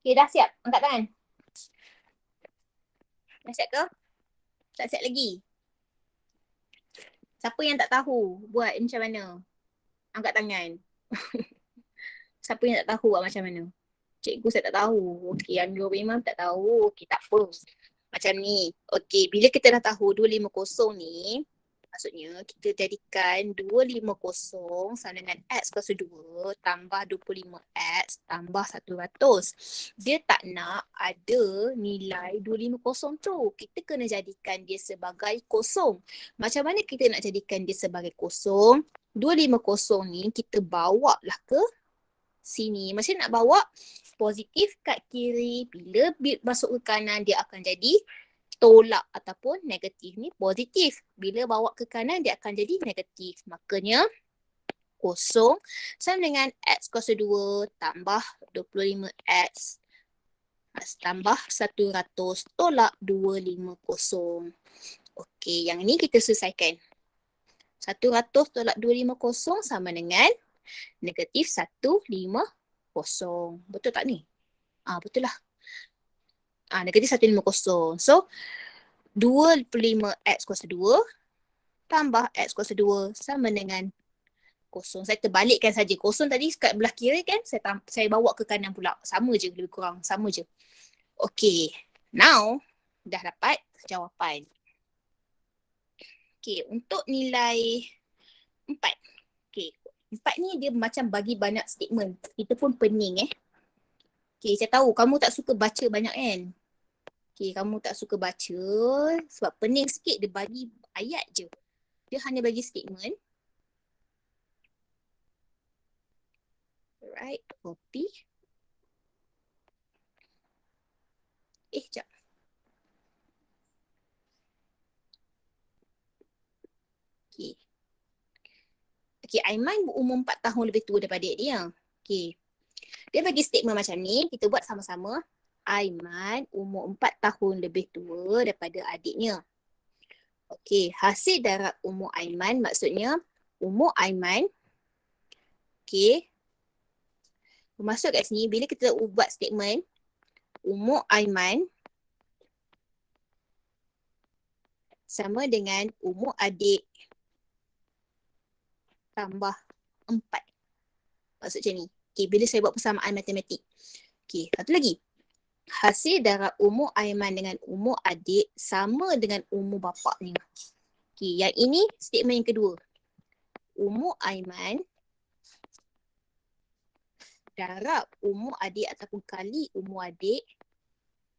[SPEAKER 1] Okey, dah siap angkat tangan. Dah siap ke? Tak siap lagi. Siapa yang tak tahu buat macam mana? Angkat tangan. Siapa yang tak tahu buat macam mana? Cikgu saya tak tahu. Okey, Anggul memang tak tahu. Okey, tak apa. Macam ni. Okey, bila kita dah tahu 250 ni, maksudnya kita jadikan 250 sama dengan X kuasa 2 tambah 25X tambah 100. Dia tak nak ada nilai 250 tu. Kita kena jadikan dia sebagai kosong. Macam mana kita nak jadikan dia sebagai kosong? 250 ni kita bawa lah ke sini. Macam nak bawa positif kat kiri. Bila masuk ke kanan dia akan jadi tolak ataupun negatif. Ni positif. Bila bawa ke kanan dia akan jadi negatif. Makanya kosong sama dengan X kuasa 2 tambah 25X tambah 100 tolak 250. Okey, yang ni kita selesaikan. 100 tolak 250 sama dengan negatif 150. Betul tak ni? Betul lah. Negatif 150. So, 25X kuasa 2 tambah X kuasa 2 sama dengan kosong. Saya terbalikkan saja. Kosong tadi kat belah kiri kan, saya bawa ke kanan pula. Sama je lebih kurang. Sama je. Okay. Now, dah dapat jawapan. Okay. Untuk nilai 4. Okay. 4 ni dia macam bagi banyak statement. Kita pun pening Okay. Saya tahu kamu tak suka baca banyak kan. Okay, kamu tak suka baca sebab pening sikit dia bagi ayat je. dia hanya bagi statement. Alright, copy. Sekejap. Okay. Okay, Aiman berumur 4 tahun lebih tua daripada dia. Okay. Dia bagi statement macam ni, kita buat sama-sama. Aiman umur 4 tahun lebih tua daripada adiknya. Okay, hasil darab umur Aiman maksudnya umur Aiman. Okay. Masuk kat sini, bila kita buat statement, umur Aiman sama dengan umur adik tambah 4. Maksud macam ni. Okay, bila saya buat persamaan matematik. Okay, satu lagi. Hasil darab umur Aiman dengan umur adik sama dengan umur bapaknya. Okay, yang ini statement yang kedua. Umur Aiman darab umur adik ataupun kali umur adik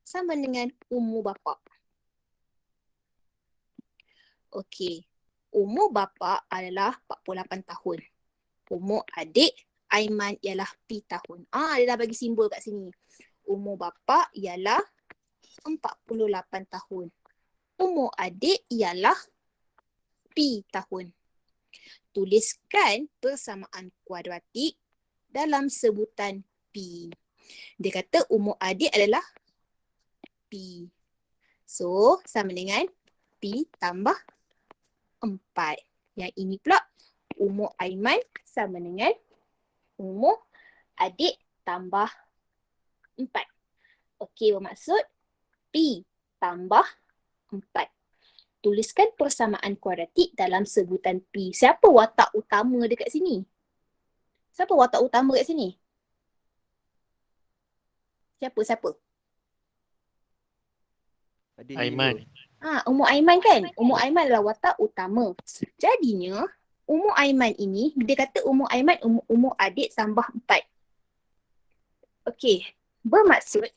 [SPEAKER 1] sama dengan umur bapak. Okey, umur bapa adalah 48 tahun. Umur adik Aiman ialah P tahun. Dia dah bagi simbol kat sini. Umur bapa ialah 48 tahun. Umur adik ialah P tahun. Tuliskan persamaan kuadratik dalam sebutan P. Dia kata umur adik adalah P. So, sama dengan P tambah 4. Yang ini pula umur Aiman sama dengan umur adik tambah 4. Okey, bermaksud P tambah 4. Tuliskan persamaan kuadratik dalam sebutan P. Siapa watak utama dekat sini? Siapa watak utama kat sini? Siapa?
[SPEAKER 3] Adik
[SPEAKER 4] Aiman.
[SPEAKER 1] Umur Aiman kan? Umur Aiman adalah watak utama. Jadinya, umur Aiman ini, dia kata umur Aiman umur adik tambah 4. Okey, bermaksud,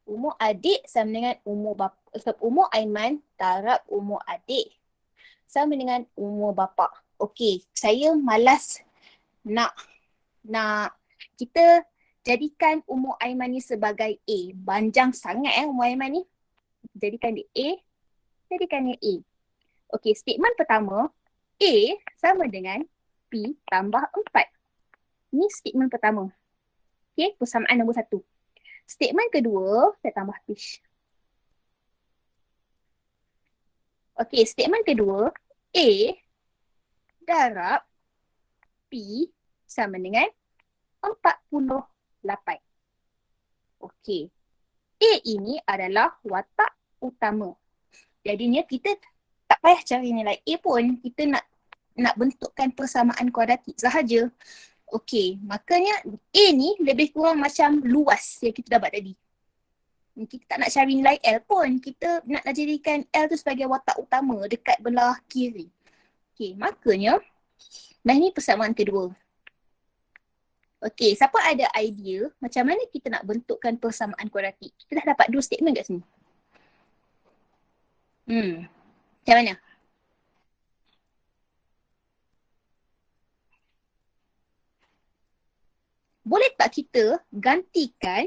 [SPEAKER 1] umur adik sama dengan umur Aiman darab umur adik sama dengan umur bapa. Okey, saya malas nak kita jadikan umur Aiman ni sebagai A. Panjang sangat umur Aiman ni. Jadikan dia A. Jadikan dia A. Okey, statement pertama. A sama dengan P tambah 4. Ini statement pertama. Okey, persamaan nombor 1. Statement kedua, saya tambah fish. Okey, statement kedua. A darab P sama dengan 48. Okey. A ini adalah watak utama. Jadinya kita tak payah cari nilai A pun. Kita nak bentukkan persamaan kuadratik sahaja. Okey, makanya A ni lebih kurang macam luas yang kita dapat tadi. Kita tak nak cari nilai L pun. Kita nak jadikan L tu sebagai watak utama dekat belah kiri. Okey, makanya ini persamaan kedua. Okey, siapa ada idea macam mana kita nak bentukkan persamaan kuadratik? Kita dah dapat 2 statement kat sini. Macam mana? Boleh tak kita gantikan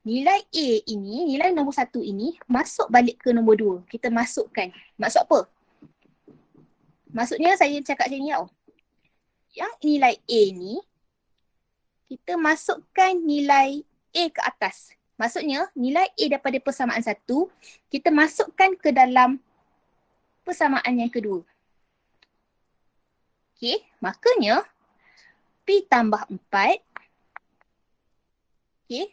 [SPEAKER 1] nilai A ini, nilai nombor 1 ini masuk balik ke nombor 2. Kita masukkan. Maksud apa? Maksudnya saya cakap macam ni tau. Yang nilai A ni, kita masukkan nilai A ke atas. Maksudnya nilai A daripada persamaan 1, kita masukkan ke dalam persamaan yang kedua. Okey, makanya P tambah 4. Okey,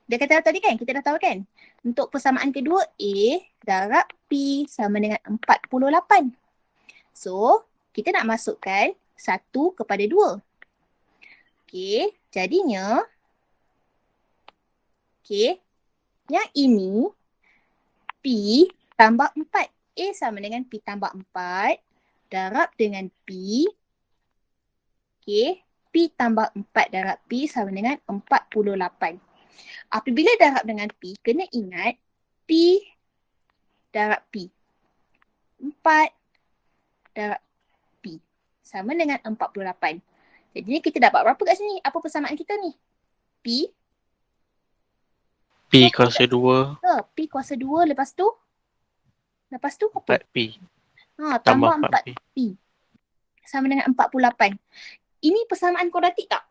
[SPEAKER 1] dia kata tadi kan, kita dah tahu kan. Untuk persamaan kedua, A darab P sama dengan 48. So, kita nak masukkan 1 kepada 2. Okey, jadinya, okey, yang ini P tambah 4. A sama dengan P tambah 4 darab dengan P. Okey, P tambah 4 darab P sama dengan 48. Apabila darab dengan P, kena ingat P darab P. 4 darab P. Sama dengan 48. Jadi kita dapat berapa kat sini? Apa persamaan kita ni? P.
[SPEAKER 4] P kuasa 2,
[SPEAKER 1] P kuasa 2. Lepas tu apa?
[SPEAKER 4] 4P.
[SPEAKER 1] Tambah
[SPEAKER 4] Tambah 4P.
[SPEAKER 1] 4P. Sama dengan 48. Ini persamaan kuadratik tak?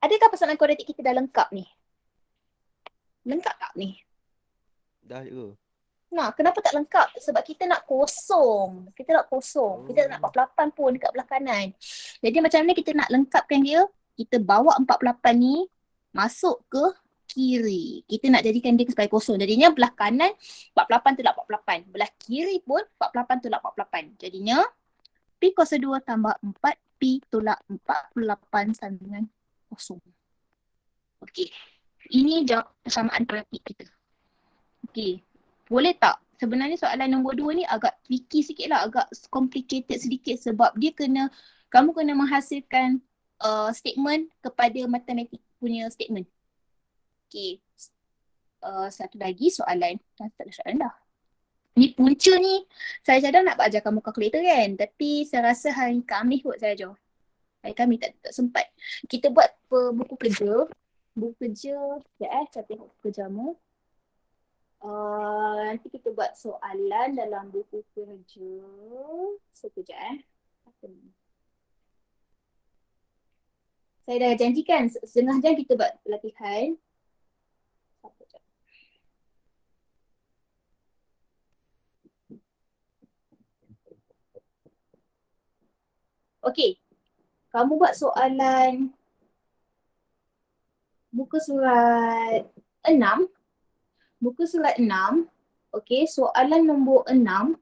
[SPEAKER 1] Adakah persamaan kuadratik kita dah lengkap ni? Lengkap tak ni?
[SPEAKER 3] Dah ke?
[SPEAKER 1] Nah, kenapa tak lengkap? Sebab kita nak kosong. Kita nak 48 pun dekat belah kanan. Jadi macam mana kita nak lengkapkan dia? Kita bawa 48 ni masuk ke kiri. Kita nak jadikan dia sebagai kosong. Jadinya belah kanan 48 tolak 48. Belah kiri pun 48 tolak 48. Jadinya P kuasa 2 tambah 4P tolak 48 sama dengan kosong. Okey. Ini jawab persamaan kuadratik kita. Okey. Boleh tak? Sebenarnya soalan nombor 2 ni agak tricky sikit lah, agak complicated sedikit sebab dia kamu kena menghasilkan statement kepada matematik punya statement. Okay. Satu lagi soalan. Tak ada soalan dah. Ni punca ni. Saya cadang nak ajar kamu kalkulator kan. Tapi saya rasa hari Khamis kot saya ajar. Hari Khamis tak sempat. Kita buat buku kerja. Buku kerja. Sekejap saya tengok buku kerjamu. Nanti kita buat soalan dalam buku kerja. Sekejap Apa ni? Saya dah janjikan setengah jam kita buat latihan. Sekejap. Okey. Kamu buat soalan muka surat 6. Muka surat 6. Okey, soalan nombor 6.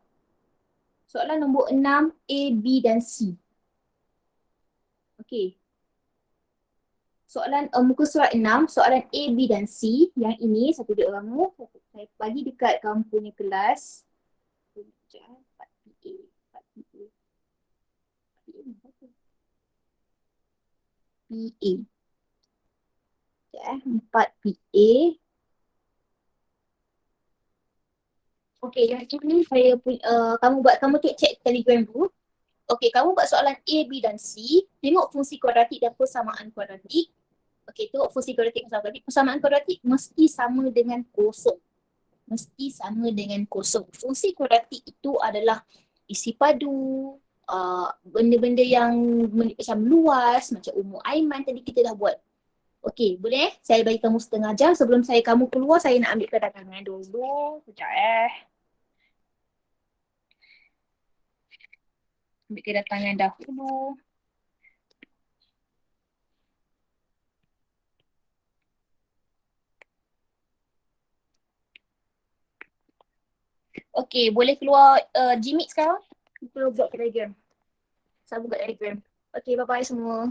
[SPEAKER 1] Soalan nombor 6 A, B dan C. Okey. Soalan muka surat 6, soalan A, B dan C. Yang ini satu duduk kamu. Saya bagi dekat kamu punya kelas. Sekejap. 4PA. 4PA. PA. Sekejap 4PA. Okey, yang ini saya punya, kamu cek Telegram dulu. Okey, kamu buat soalan A, B dan C. Tengok fungsi kuadratik dan persamaan kuadratik. Okey, tengok fungsi kuadratik dan persamaan kuadratik. Persamaan kuadratik mesti sama dengan kosong. Mesti sama dengan kosong. Fungsi kuadratik itu adalah isi padu, benda-benda yang macam luas, macam umur Aiman tadi kita dah buat. Okey, boleh? Saya bagi kamu setengah jam. Sebelum kamu keluar, saya nak ambil kedatangan dulu. Sekejap Ambil kedatangan dahulu. Okey, boleh keluar Gmeet sekarang? Kita buat Telegram. Saya buka Telegram. Okey, bye-bye semua.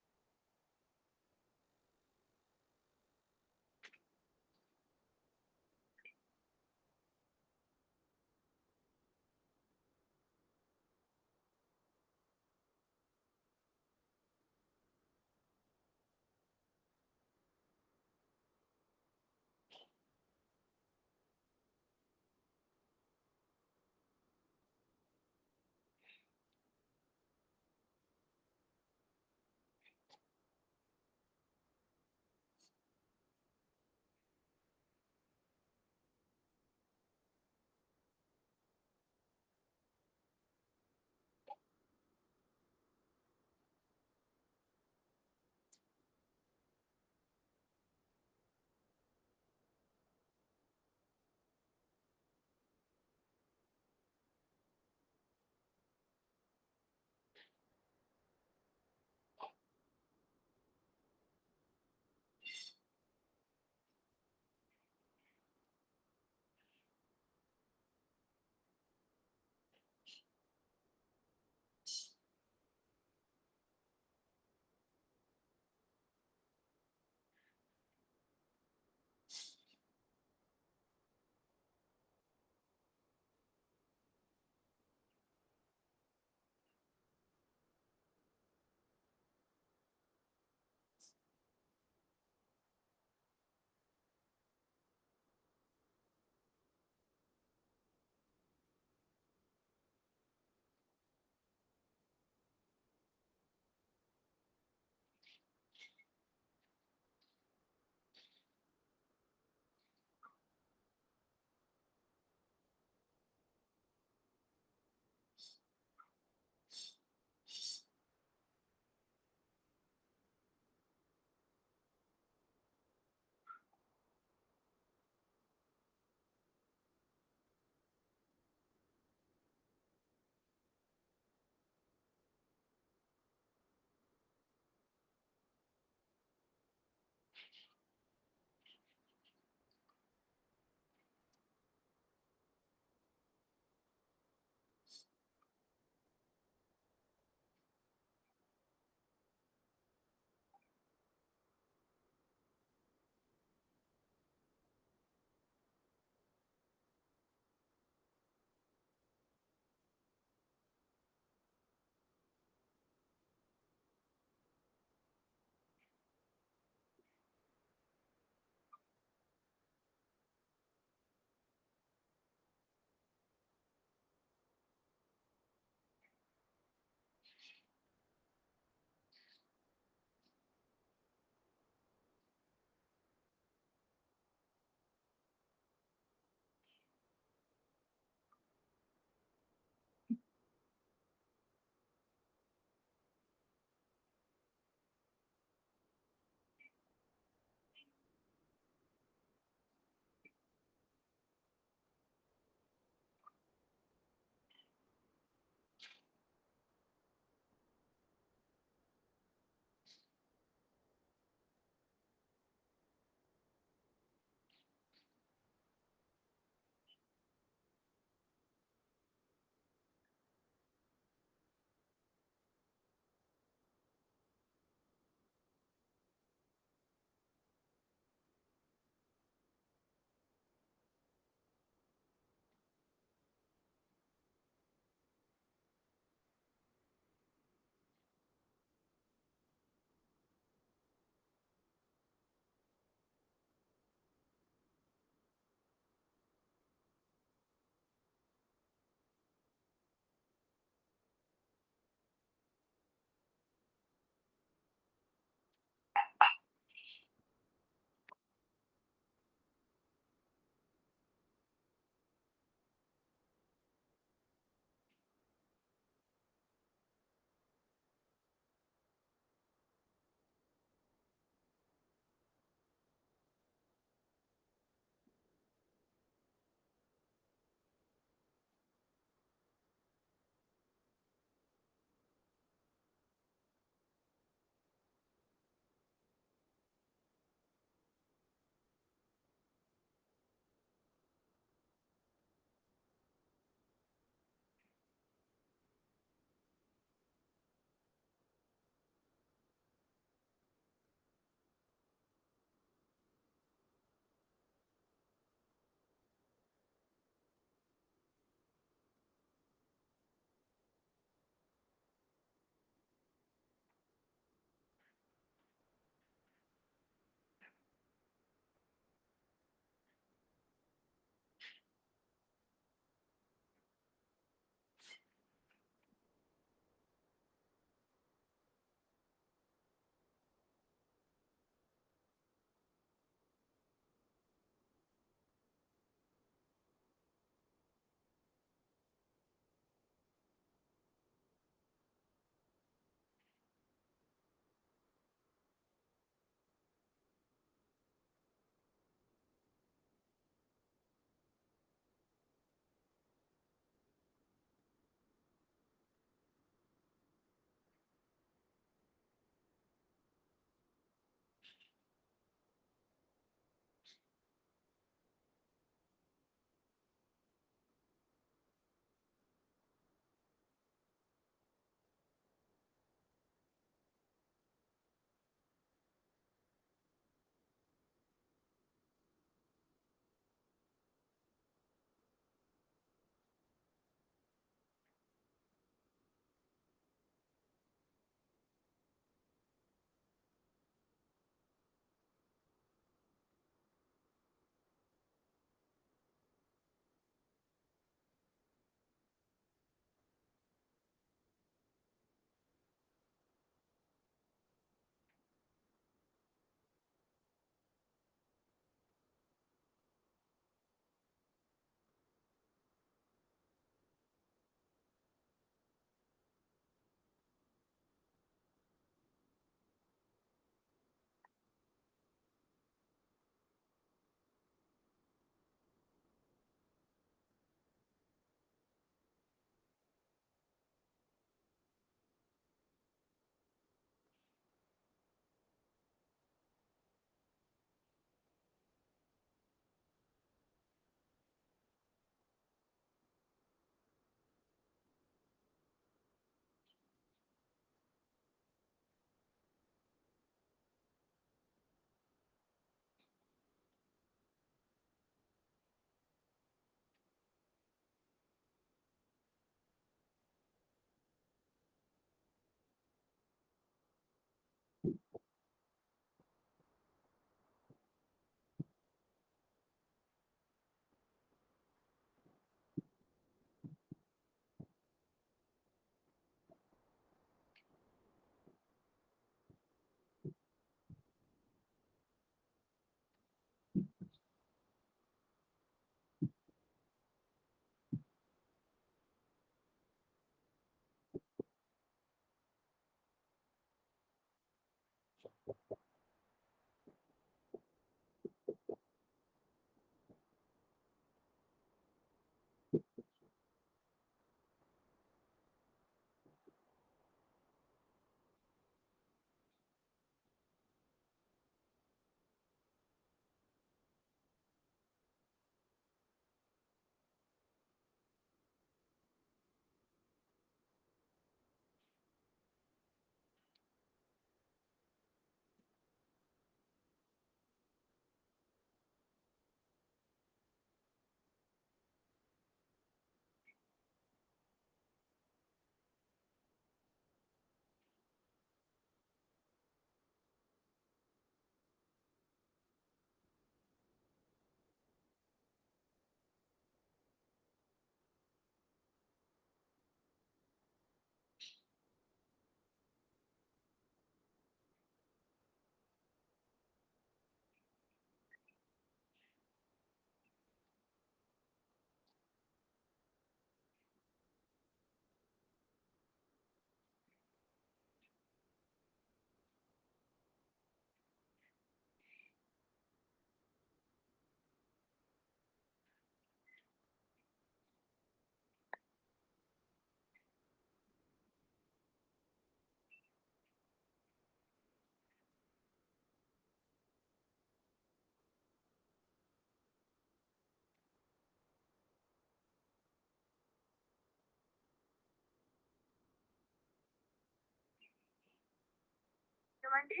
[SPEAKER 4] Mandi?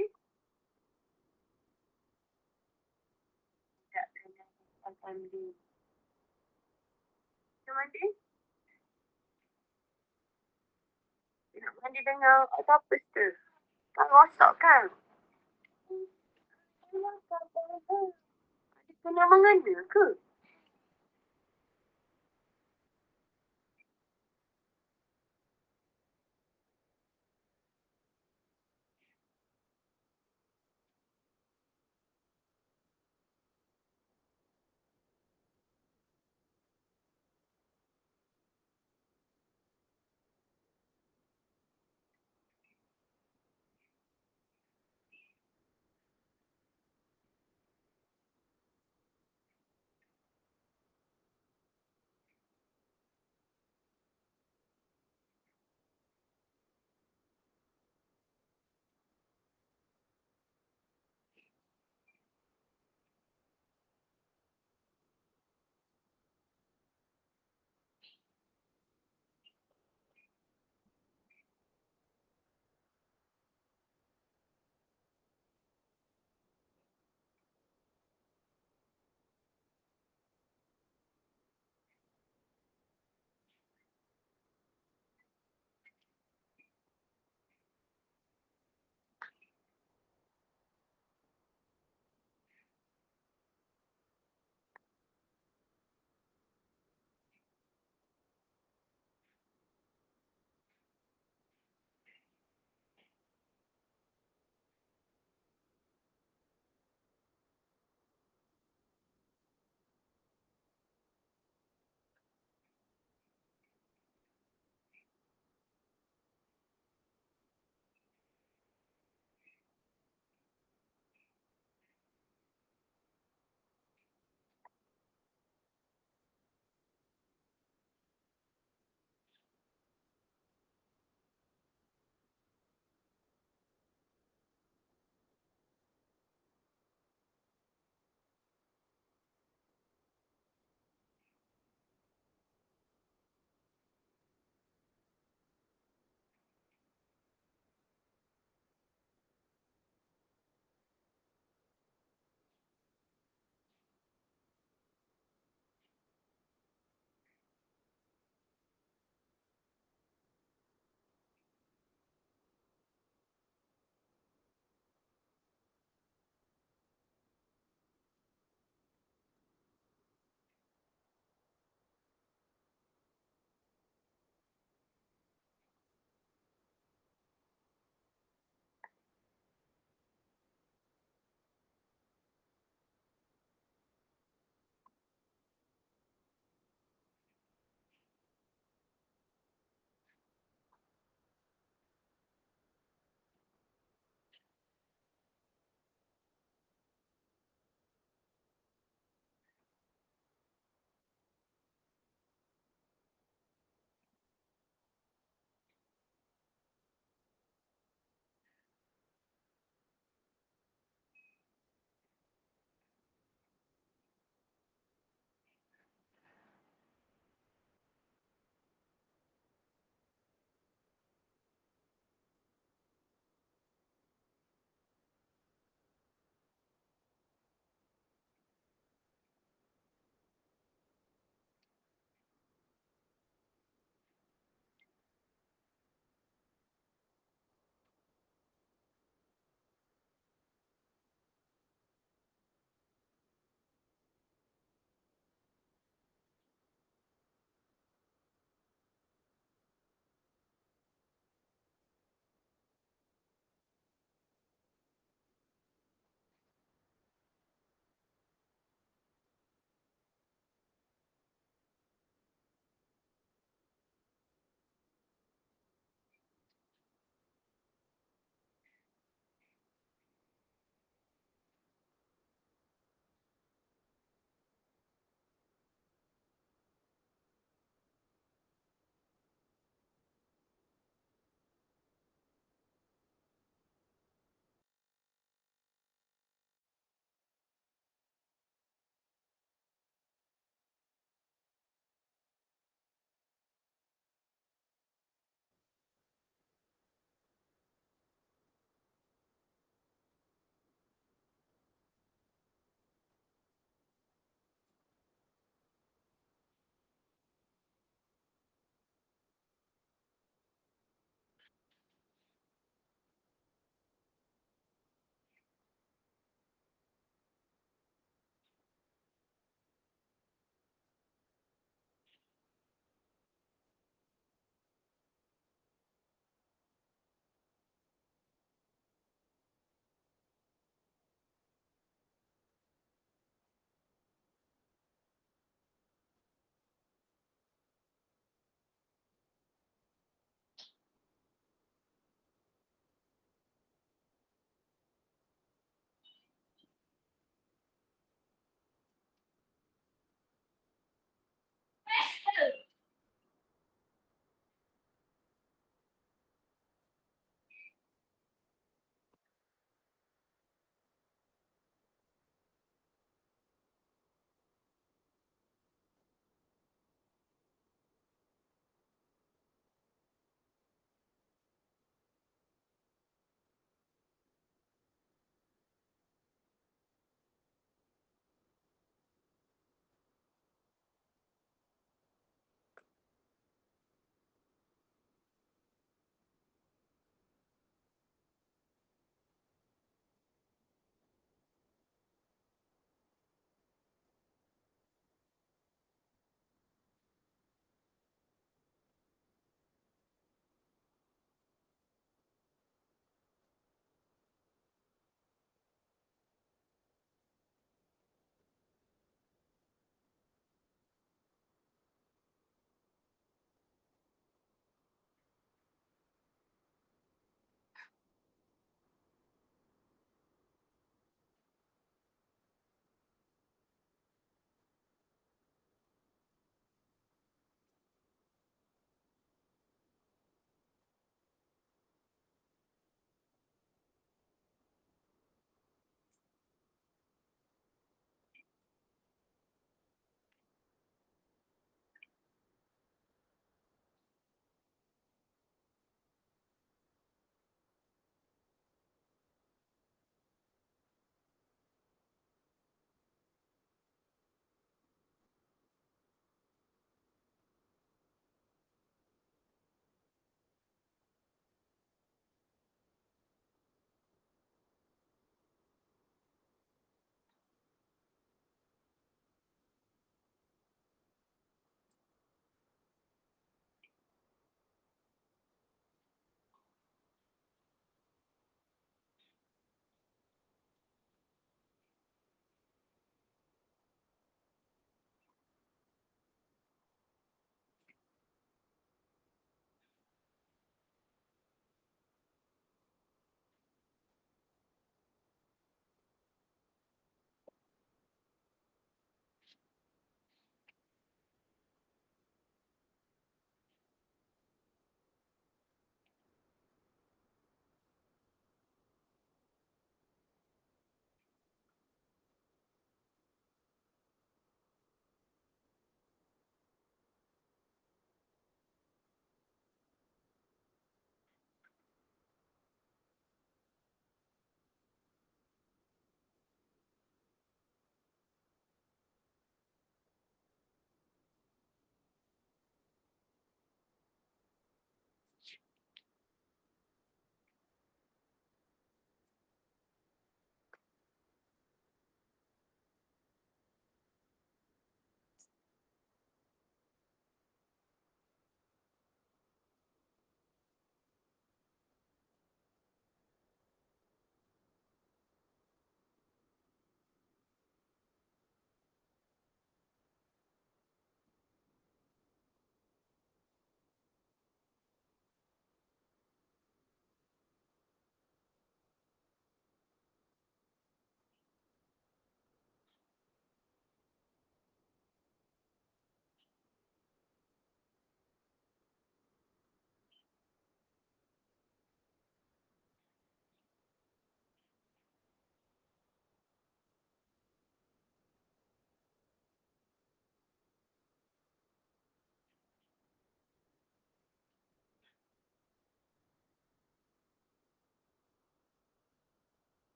[SPEAKER 4] Tak kena family. Mandi? Nak mandi dengan apa tu? Kan rosak kan? Ada kena mengena ke?